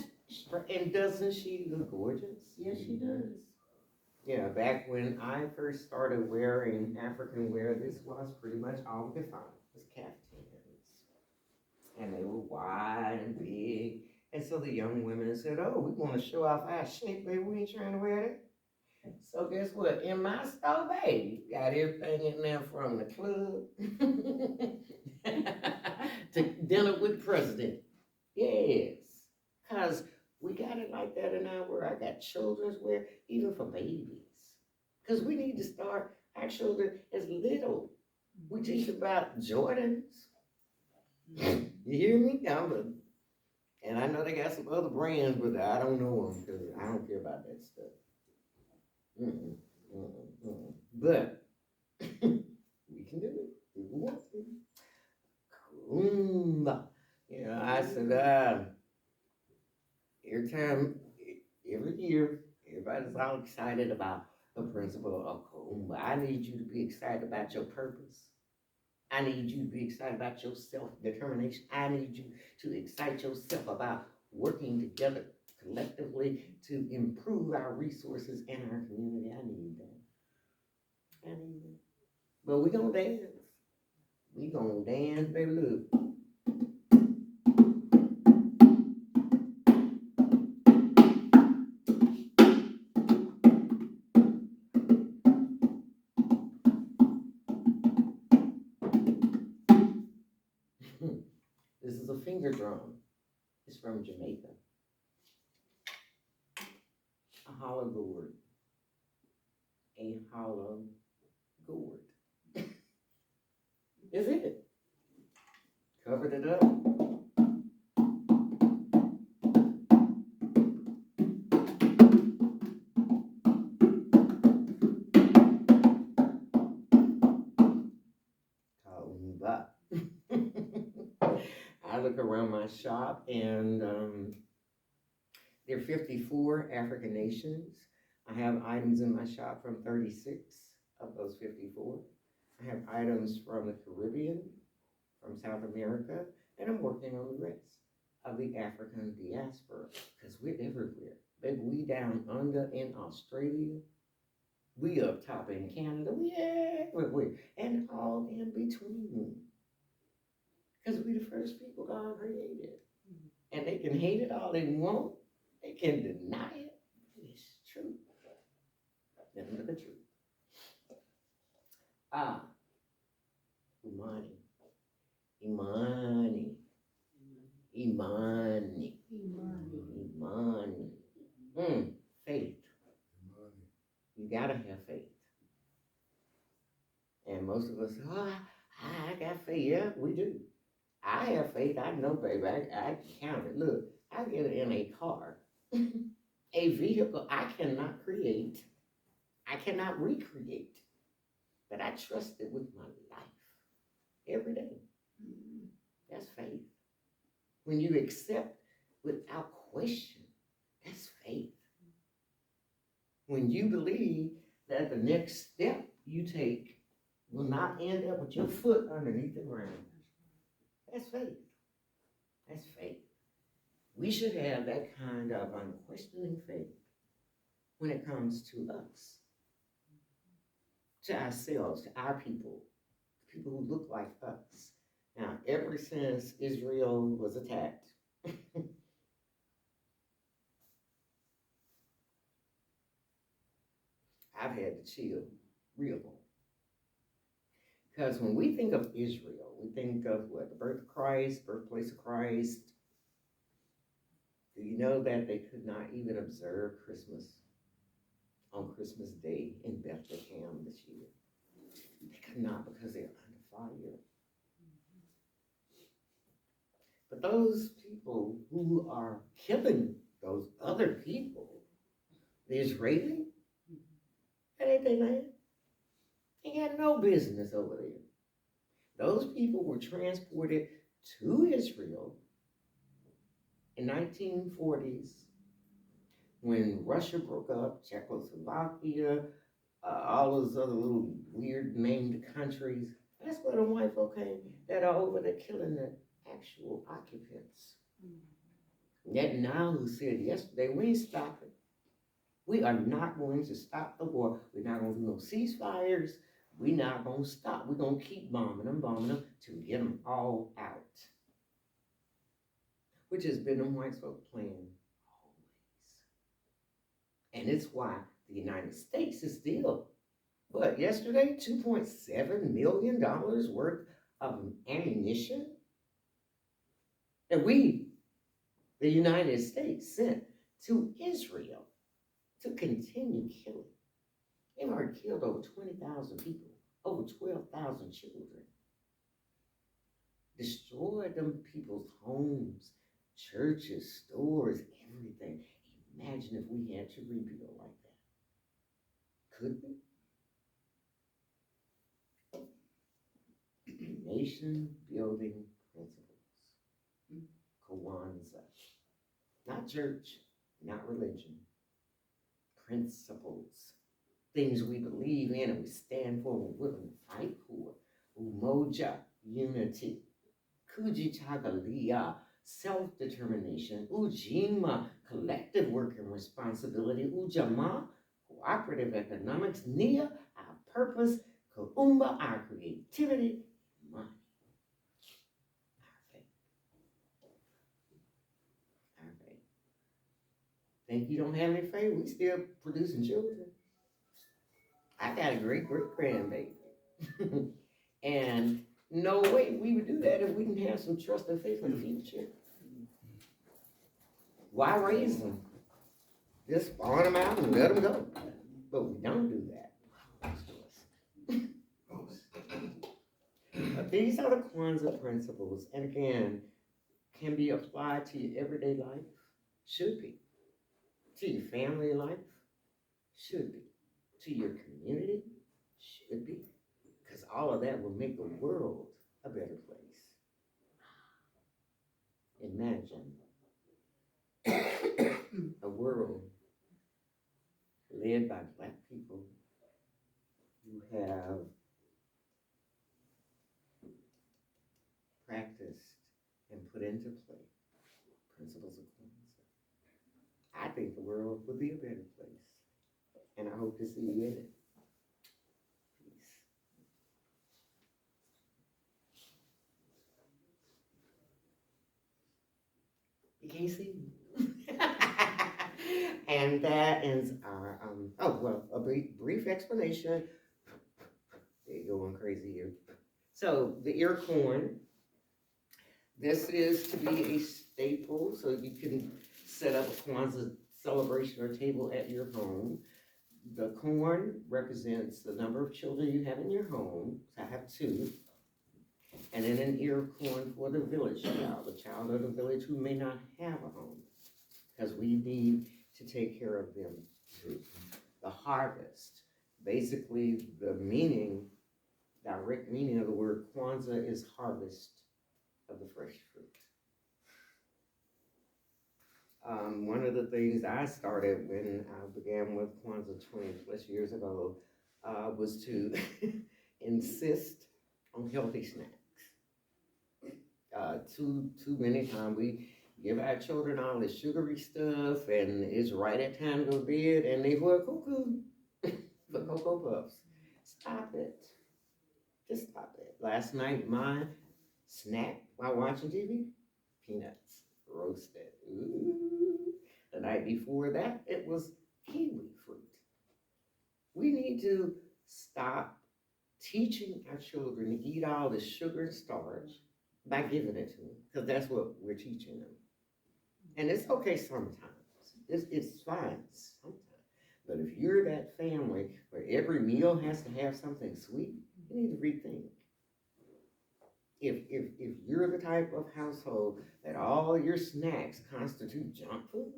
and doesn't she look gorgeous? Yes, she does. Yeah, back when I first started wearing African wear, this was pretty much all we could find, was caftans. And they were wide and big. And so the young women said, oh, we want to show off our shape, baby, we ain't trying to wear that. So guess what? In my store, baby, got everything in there from the club to dinner with the president. Yes, because we got it like that in our world. I got children's wear, even for babies. Because we need to start our children as little. We teach about Jordans. You hear me? And I know they got some other brands, but I don't know them because I don't care about that stuff. But we can do it if we want to. Kumba. I said, every year, everybody's all excited about the principle of Kumba. I need you to be excited about your purpose. I need you to be excited about your self-determination. I need you to excite yourself about working together collectively to improve our resources in our community. I need that. But we gonna dance. We gonna dance, baby, look. This is a finger drum. It's from Jamaica. A hollow gourd. A hollow gourd. Is it? Covered it up. I look around my shop and there are 54 African nations. I have items in my shop from 36 of those 54. I have items from the Caribbean, from South America, and I'm working on the rest of the African diaspora because we're everywhere. Baby, we down under in Australia. We up top in Canada. We everywhere. And all in between. Because we the first people God created. And they can hate it all they want. They can deny it. It's true. Nothing but the truth. Ah, Imani. Imani. Imani. Imani. Faith. You gotta have faith. And most of us, I got faith. Yeah, we do. I have faith. I know, baby. I count it. Look, I get it in a car, a vehicle I cannot create, I cannot recreate, but I trust it with my life every day. That's faith. When you accept without question, that's faith. When you believe that the next step you take will not end up with your foot underneath the ground, that's faith. That's faith. We should have that kind of unquestioning faith when it comes to us, to ourselves, to our people who look like us. Now, ever since Israel was attacked, I've had to chill real long. Because when we think of Israel, we think of what? The birth of Christ, birthplace of Christ. Do you know that they could not even observe Christmas on Christmas Day in Bethlehem this year? They could not because they're under fire. But those people who are killing those other people, the Israeli, that ain't their land. They had no business over there. Those people were transported to Israel in 1940s when Russia broke up, Czechoslovakia, all those other little weird named countries. That's where the white folk came that are over there killing the actual occupants. Netanyahu said yesterday, we ain't stopping. We are not going to stop the war. We're not going to do no ceasefires. We're not going to stop. We're going to keep bombing them to get them all out. Which has been the white folk plan always. And it's why the United States is still, yesterday, $2.7 million worth of ammunition that we, the United States, sent to Israel to continue killing. They've already killed over 20,000 people, over 12,000 children. Destroyed them people's homes, churches, stores, everything. Imagine if we had to rebuild like that. Could we? Nation building principles. Kwanzaa. Not church, not religion. Principles. Things we believe in and we stand for, we're willing to fight for. Umoja, unity. Kujitagalia, self-determination. Ujima, collective work and responsibility. Ujama, cooperative economics. Nia, our purpose. Kaumba, our creativity. Money, our faith. Our faith. Think you don't have any faith? We still producing children. I got a great-great-grandbaby. And no way we would do that if we didn't have some trust and faith in the future. Why raise them? Just spawn them out and let them go. But we don't do that. These are the Kwanzaa principles, and again, can be applied to your everyday life. Should be. To your family life. Should be. To your community. Should be. Because all of that will make the world a better place. Imagine a world led by Black people who have practiced and put into play principles of Kwanzaa. I think the world would be a better place, and I hope to see you in it. Peace. can't see me. And that ends our, a brief explanation. They're going crazy here. So the ear corn, this is to be a staple, so you can set up a Kwanzaa celebration or table at your home. The corn represents the number of children you have in your home. So I have 2. And then an ear corn for the village child, the child of the village who may not have a home, because we need to take care of them too. The harvest, basically the direct meaning of the word Kwanzaa is harvest of the fresh fruit. One of the things I started when I began with Kwanzaa 20 plus years ago was to insist on healthy snacks. Too many times we give our children all this sugary stuff, and it's right at time to go to bed, and they were cuckoo for Cocoa Puffs. Stop it. Just stop it. Last night, my snack while watching TV, peanuts roasted. Ooh. The night before that, it was kiwi fruit. We need to stop teaching our children to eat all the sugar and starch by giving it to them, because that's what we're teaching them. And it's okay sometimes. It's fine sometimes. But if you're that family where every meal has to have something sweet, you need to rethink. If you're the type of household that all your snacks constitute junk food,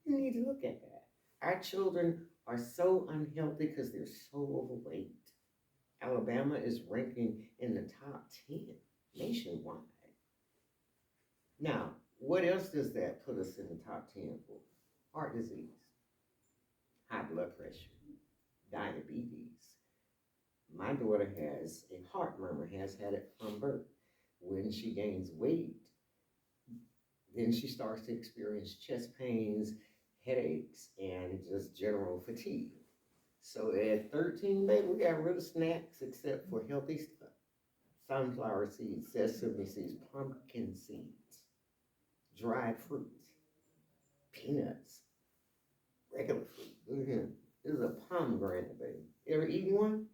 you need to look at that. Our children are so unhealthy because they're so overweight. Alabama is ranking in the top 10 nationwide. Now, what else does that put us in the top 10 for? Heart disease, high blood pressure, diabetes. My daughter has a heart murmur, has had it from birth. When she gains weight, then she starts to experience chest pains, headaches, and just general fatigue. So at 13, baby, we got rid of snacks except for healthy stuff. Sunflower seeds, sesame seeds, pumpkin seeds, dried fruits, peanuts, regular fruit. This is a pomegranate, baby. Ever eaten one?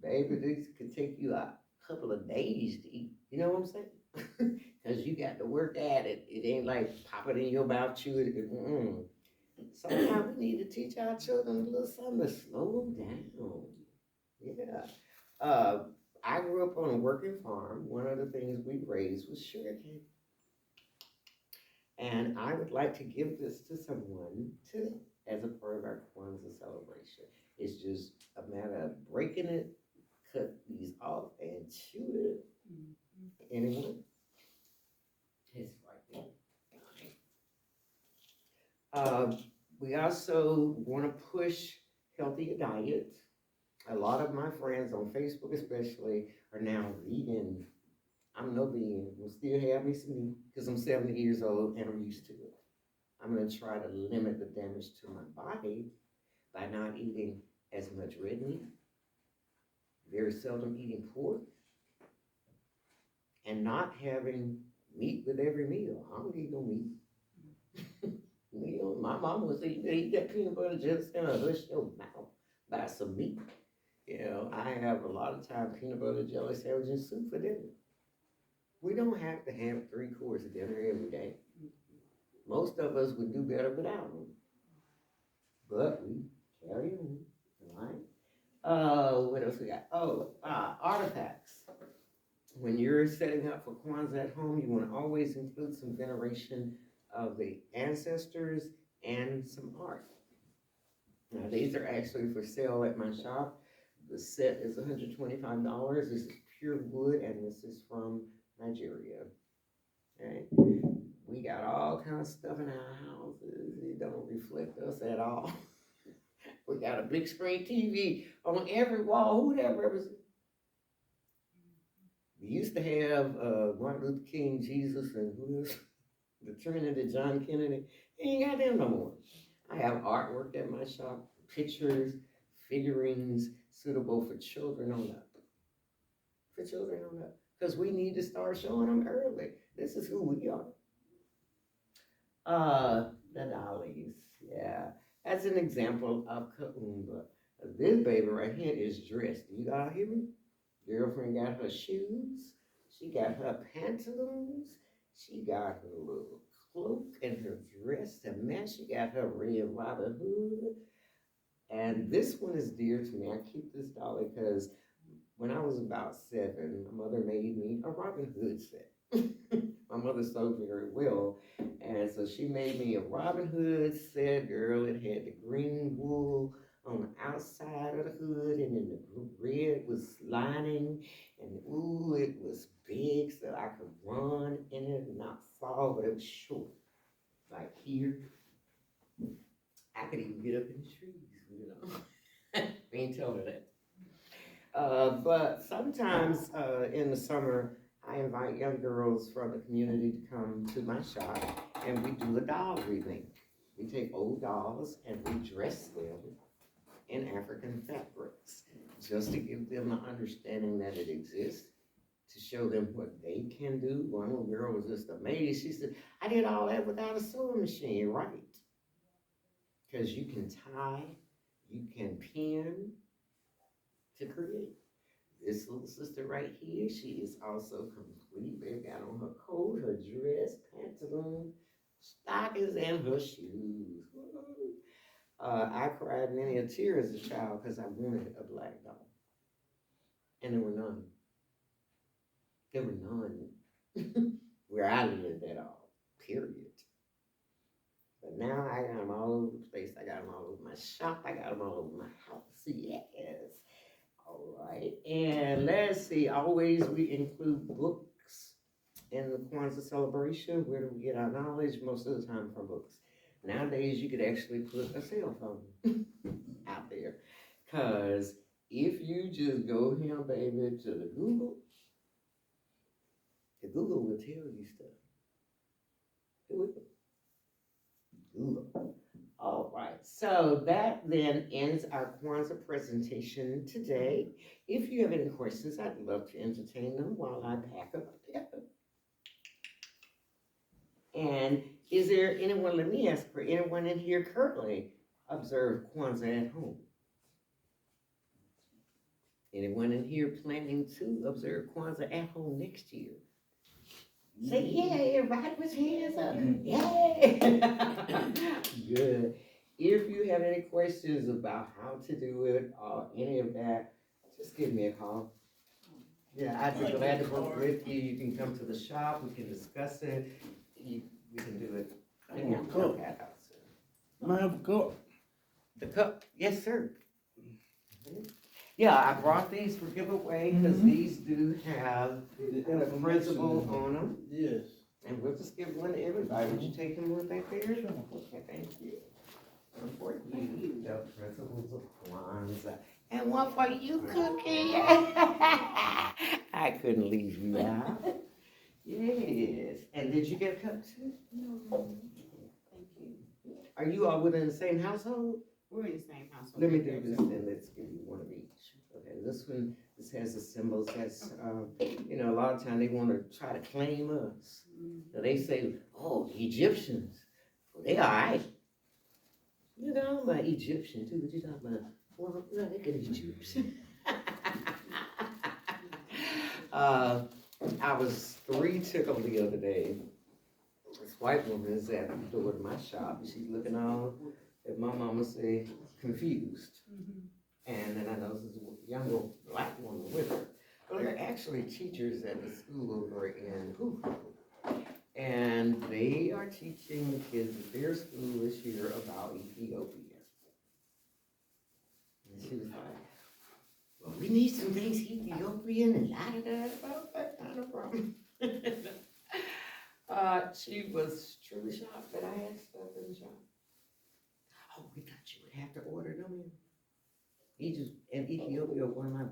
Baby, these could take you a couple of days to eat. You know what I'm saying? Because you got to work at it. It ain't like pop it in your mouth, chew it. Sometimes we need to teach our children a little something to slow them down. Yeah. I grew up on a working farm. One of the things we raised was sugarcane. And I would like to give this to someone today as a part of our Kwanzaa celebration. It's just a matter of breaking it, cut these off, and chew it. Anyone? It's right there. We also want to push healthier diet. A lot of my friends on Facebook especially are now vegan. I'm no vegan. We'll still have me some meat because I'm 70 years old and I'm used to it. I'm going to try to limit the damage to my body by not eating as much red meat, very seldom eating pork, and not having meat with every meal. I don't eat no meat. My mom would say, you gotta eat that peanut butter jelly sandwich, hush your mouth, buy some meat. I have a lot of time peanut butter jelly sandwich and soup for dinner. We don't have to have 3-course dinner every day. Most of us would do better without them. But we carry on, right? What else we got? Artifacts. When you're setting up for Kwanzaa at home, you want to always include some veneration of the ancestors and some art. Now, these are actually for sale at my shop. The set is $125. This is pure wood, and this is from Nigeria. Okay? We got all kinds of stuff in our houses. It don't reflect us at all. We got a big screen TV on every wall. Who that represents? We used to have Martin Luther King, Jesus, and who else? The Trinity, John Kennedy. Ain't got them no more. I have artwork at my shop, pictures, figurines suitable for children on up. For children on up. Because we need to start showing them early. This is who we are. The dollies, yeah. As an example of Kaumba, this baby right here is dressed. You all hear me? Girlfriend got her shoes. She got her pantaloons. She got her little cloak and her dress to match. She got her red Robin Hood. And this one is dear to me. I keep this dolly because when I was about 7, my mother made me a Robin Hood set. My mother sewed very well, and so she made me a Robin Hood set. Girl, it had the green wool on the outside of the hood, and then the red was lining, and ooh, it was big, so I could run in it and not fall, but it was short, like here. I could even get up in the trees. We ain't tell her that. But sometimes in the summer, I invite young girls from the community to come to my shop and we do a doll remake. We take old dolls and we dress them in African fabrics just to give them the understanding that it exists, to show them what they can do. One little girl was just amazed. She said, I did all that without a sewing machine, right? Because you can tie, you can pin to create. This little sister right here, she is also complete. They got on her coat, her dress, pantaloons, stockings, and her shoes. I cried many a tear as a child because I wanted a black doll. And there were none. There were none where I lived at all, period. But now I got them all over the place. I got them all over my shop. I got them all over my house. Yes. All right, and let's see, always we include books in the Kwanzaa celebration. Where do we get our knowledge? Most of the time from books. Nowadays, you could actually put a cell phone out there. Because if you just go here, baby, to the Google will tell you stuff. It will. Google. All right, so that then ends our Kwanzaa presentation today. If you have any questions, I'd love to entertain them while I pack up the pepper. And is there anyone, let me ask for anyone in here currently observe Kwanzaa at home? Anyone in here planning to observe Kwanzaa at home next year? Say yeah, everybody put your hands up. Yeah. Good. If you have any questions about how to do it or any of that, just give me a call. Yeah, I'd be glad to work with you. You can come to the shop, we can discuss it. We can do it in your cat house. May I have a cup? The cup, yes, sir. Yeah, I brought these for giveaway because these do have the principal on them. Yes. And we'll just give one to everybody. Would you take them with that there? Sure. Okay, thank you. One for you, the principles of Kwanzaa. And one for you, Cookie. I couldn't leave you out. Yes. And did you get a cup too? No, thank you. Are you all within the same household? We're in the same household. Let me do this then. Let's give you one of each. Okay, this one, this has the symbols. That's, a lot of times they want to try to claim us. So they say, oh, Egyptians, well, they all right. You know, I'm an Egyptian too, but you're talking about, well, no, they're good Egyptian. I was 3 tickled the other day. This white woman is at the door of my shop, and she's looking on, and my mama say, confused. And then I know this is a younger black woman with her. Well, they're actually teachers at the school over in Hoover. And they are teaching the kids at their school this year about Ethiopia. And she was like, well, we need some things Ethiopian and la-da-da. Not a problem. She was truly shocked that I had stuff in the shop. Oh, we thought you would have to order them in. Egypt and Ethiopia are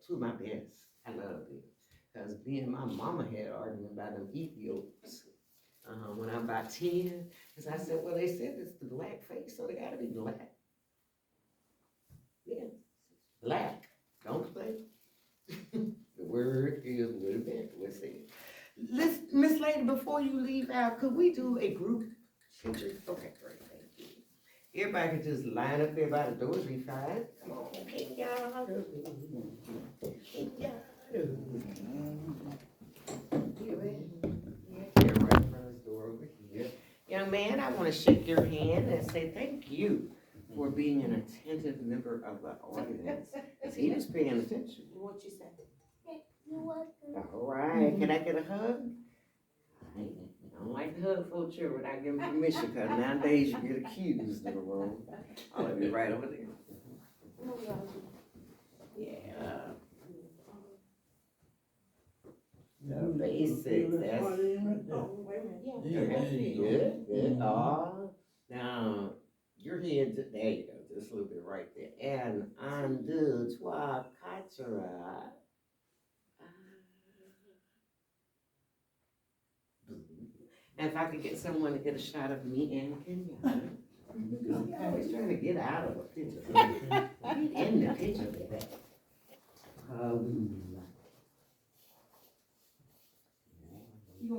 2 of my best. I love it. Because me and my mama had an argument about them Ethiopians when I'm about 10. Because I said, well, they said it's the black face, so they got to be black. Yeah, black. Don't play. The word is what it meant. Let's see. Miss Lady, before you leave out, could we do a group Pictures? Okay, great, thank you. Everybody can just line up there by the doors, we fine. Come on, Kenyatta. Here, man. Yeah, right in front of this door over here. Young man, I want to shake your hand and say thank you for being an attentive member of the audience. 'Cause he was paying attention. What you say? All right, can I get a hug? I don't like to hug folks here without giving permission, because nowadays you get accused in the room. I'll be right over there. Yeah. The basics, that's Oh, wait a minute, yeah. good, good. Now, your head, there you go, just a little bit right there. And undo, toi, katara. And if I could get someone to get a shot of me and Kenya. I'm always trying to get out of a picture. Get in the picture with that.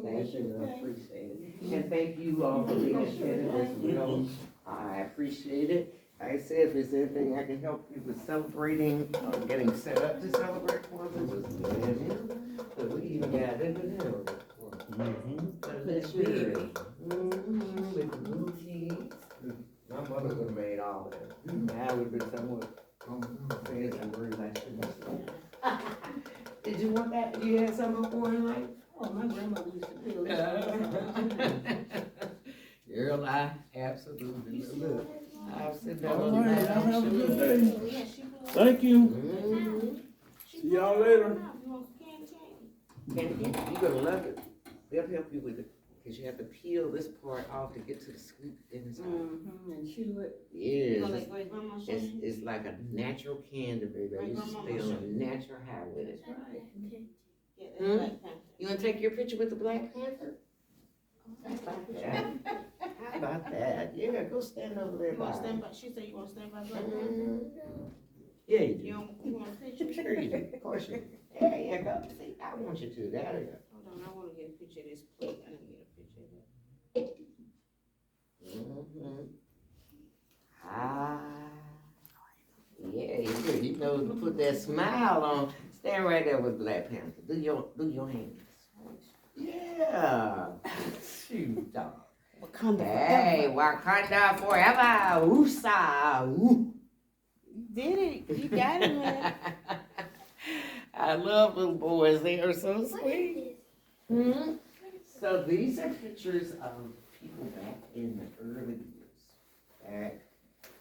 Thank you, I appreciate it. And thank you all for being attentive as well. I appreciate it. Like I said, if there's anything I can help you with celebrating or getting set up to celebrate Kwanzaa, just let me know. But we even got it in there. This year. With the blue teas. My mother would have made all that. I would have been somewhat saying some words I shouldn't have said. Did you want that? You had something before in life? Oh, my grandmother used to peel it. Girl, I absolutely look. I've said that All on right, the y'all have a good day. Yeah, she blew up. Thank you. Mhm. See y'all later. You want some candy cane? And you're gonna love it. They'll help you with it, because you have to peel this part off to get to the sweet inside. And chew it. You gonna Yes, let great grandma show it's, you? it's like a natural candy, baby. I used to stay on a natural high with it. Yeah, that's Hmm? Black Panther. You wanna take your picture with the Black Panther? How about that? How about that? Yeah, go stand over there You wanna by. stand by, she said you wanna stand by Black Panther? Mhm. Yeah, you do. You want a picture? Sure you do. Of course you do. Yeah, yeah, go. See, I want you to. There you go. Hold on, I wanna get a picture of this plate, I didn't get a picture of that. Mm-hmm. Ah. Yeah, he knows to put that smile on. Stand right there with Black Panther. Do your hands. Yeah. Shoot, dog. Wakanda Hey, Wakanda forever. Woosa. Woo. You did it, you got it, man. I love little boys. They are so sweet. Hmm? So these are pictures of people back in the early years. Back,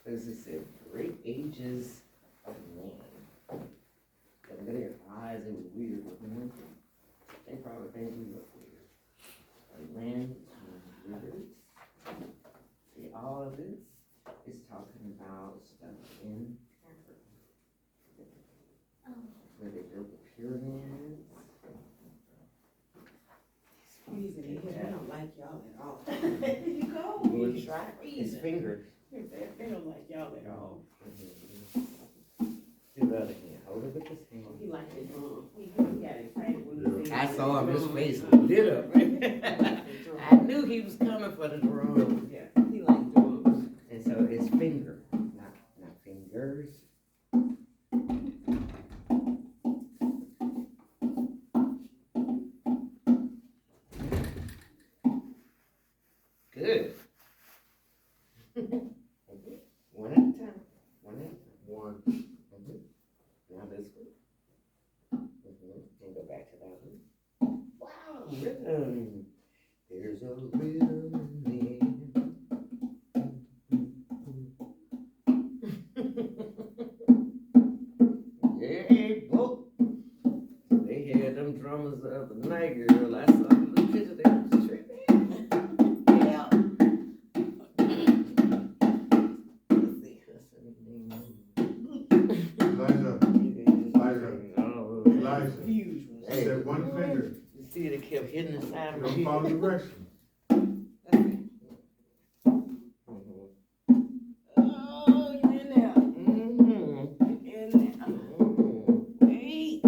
as I said, great ages of man. Look at their eyes, they were weird looking. They probably think we look weird. A land on rivers. See, all of this is talking about stuff in Africa. Where they built the pyramids. Squeezing it, they don't like y'all at all. You go. We'll try his fingers. They don't like y'all at all. Do the other hand. Hold it with this hand. He liked it, he got excited when he seen I it. saw him, his face lit up. I knew he was coming for the drum. Yeah, he liked drums. And so it's finger, not fingers. Good. One at a time. One at a time. One. Now this one. And go back to that one. Wow, rhythm. There's a rhythm in there. Yeah, boy. They had them drummers the other night, girl. I saw the little picture they was tripping. Yeah. Let's see. What's her name? Elijah. Huge ones. She said one finger. You see, they kept hitting the side of my Don't follow head. directions. Oh, you in there, Mm-hmm. you in there. Wait,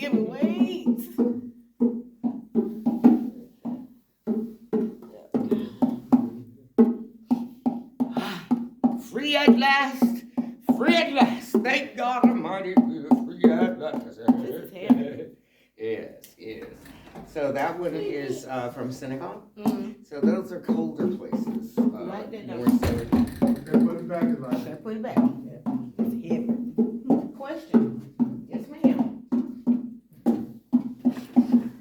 give me wait. free at last. Free at last. Thank God Almighty, we're free at last. This is heavy. Yes, yes. So that one is from Senegal. Mm-hmm. So those are colder places. Like that, More though. so. Okay, put it back in line. Gotta put it back. It's heavy. Question. Yes, ma'am.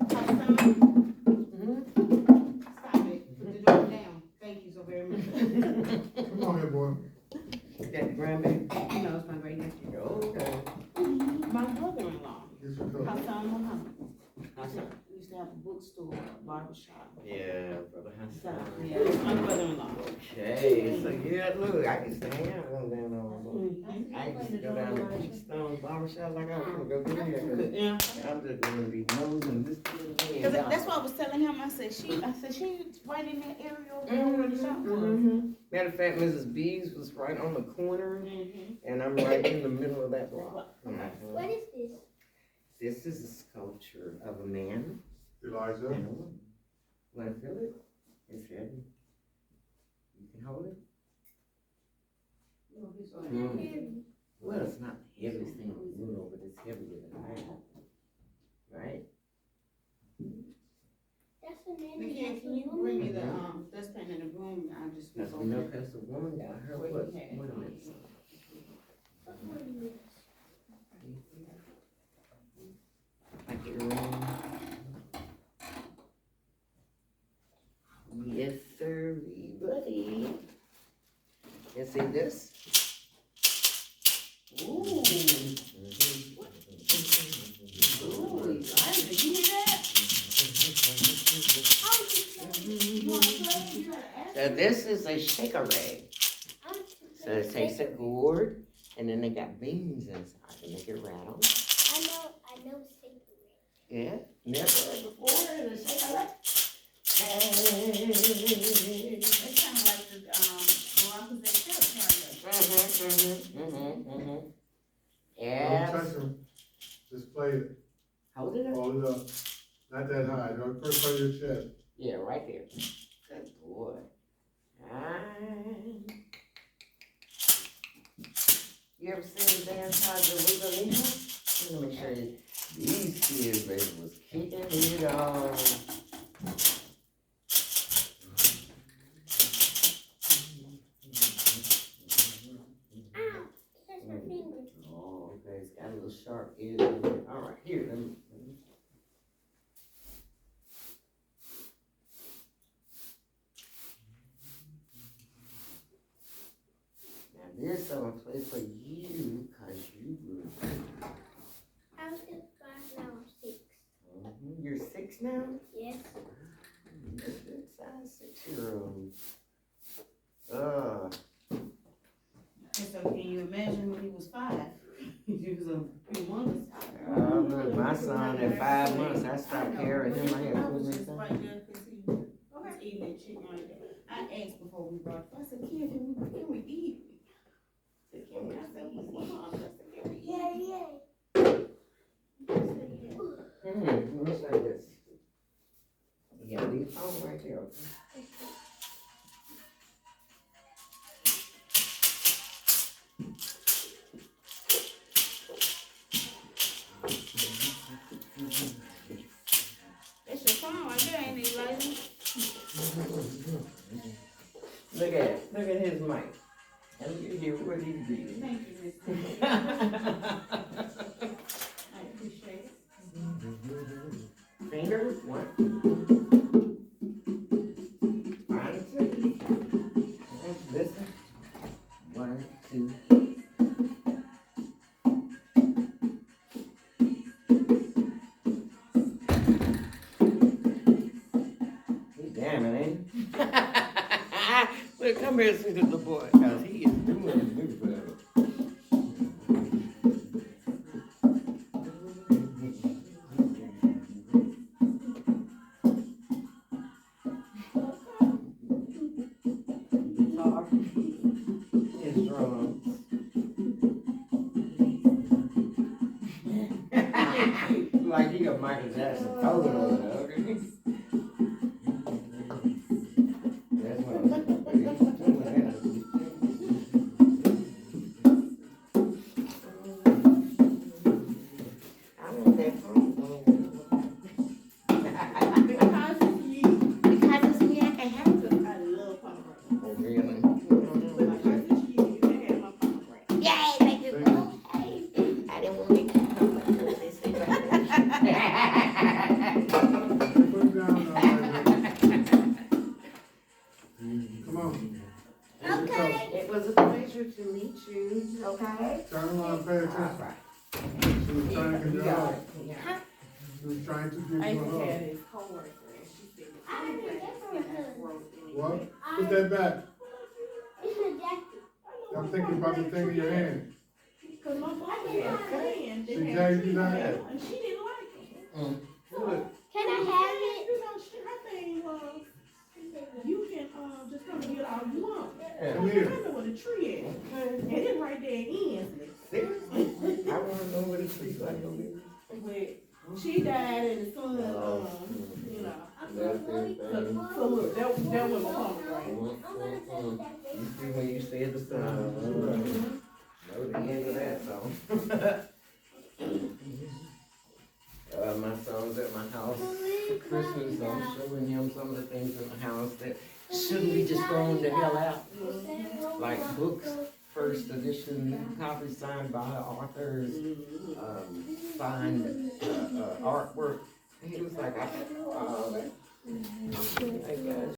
Stop it. Put the door down. Thank you so very much. Come on here, boy. That grandbaby. You know, it's my great nephew. Okay. My brother-in-law. Get your coat. Hassan Muhammad. We used to have a bookstore, a barbershop. Yeah, brother So, Hassan. yeah, that's my brother-in-law. Okay, so yeah, look, I used to hang out down on. Mhm. I used to go down to Keystone Barbershop like I was gonna go get in there. Yeah. 'Cause I'm just gonna be nosing this thing. Cause that's what I was telling him. I said she's right in that area over there where the shop was. Matter of fact, Mrs. B's was right on the corner, Mhm. and I'm right in the middle of that block. What is this? This is a sculpture of a man Elijah. and a woman. Want to feel it? It's heavy. You can hold it. Well, it's not the heaviest thing in the world, but it's heavier than that. Right? That's a man. McKay, can you bring me the dustpan in the room? I just Because we know because the woman got her what? Ornaments. Like your room. Yes, sir, buddy. You see this? Ooh. Ooh, Elijah, did you hear that? You wanna play? You gotta ask. So this is a shaker rag. So it takes a gourd, and then they got beans inside to make it rattle. I know sacred. Yeah, never heard before in a shaker rag. It's kind of like the Broncos and Phillips right Yeah. Don't touch them. Just play it. Hold it up. Hold it up. Not that high. Don't first play your chest. Yeah, right there. Good boy. You ever seen the dance how the Wiggly? Let me show you. These kids, baby, was kicking it on. Oh, okay, it's got a little sharp edge in it. All right, here, let me. Now this I'm gonna play for you, cause you were. I'm just 5 now. I'm 6. You're 6 now? Yes. You're a good size 6-year-old. And so can you imagine when he was 5? He was a humongous. Look, my son at 5 months, I stopped carrying him. I had to I put was him just in. right there because he was eating that chicken right there. I asked before we brought it. I said, Kid, can we eat? I said, can we? I said, Mom, I said, can we eat? Yeah. Let me show you this. You gotta leave the phone right there, okay? That's your phone right there, ain't it, lady? Look at it. Look at his mic. And you hear what he's reading. Thank you, Miss. I appreciate it. Finger, 1. Find 2. Listen. 1, 2. He's jamming, ain't he? Look, come here, sweet little boy, cause he is doing his new forever. Guitar, his drums. Like he got Michael Jackson totally over there, okay? That's what he's doing. Come on. Okay. It was a pleasure to meet you, okay? Turn around and pay All attention. right. She was trying to give You you a got hug. it. Yeah. She was trying to give I you used to a have hug. this coworker, and she said, "I wrote in What? Put that back. I'm thinking about the thing in your hand. Cause my mama had a friend that She had gave you trees that? there, and she didn't like them. Good. Can I have it? You know, her thing was, you can, just come and get all you want. Yeah. Come here. I know where the tree is, and it's right there in Ensley. Seriously? I wanna know what it's like over here. But she died and the son, you know. So look, that was my pomegranate. You see when you said the sun, know the end of that song. My son's at my house for Christmas, so I'm showing him some of the things in the house that shouldn't be just thrown the hell out. Like books, first edition, copies signed by authors, signed artwork. He was like, I guess.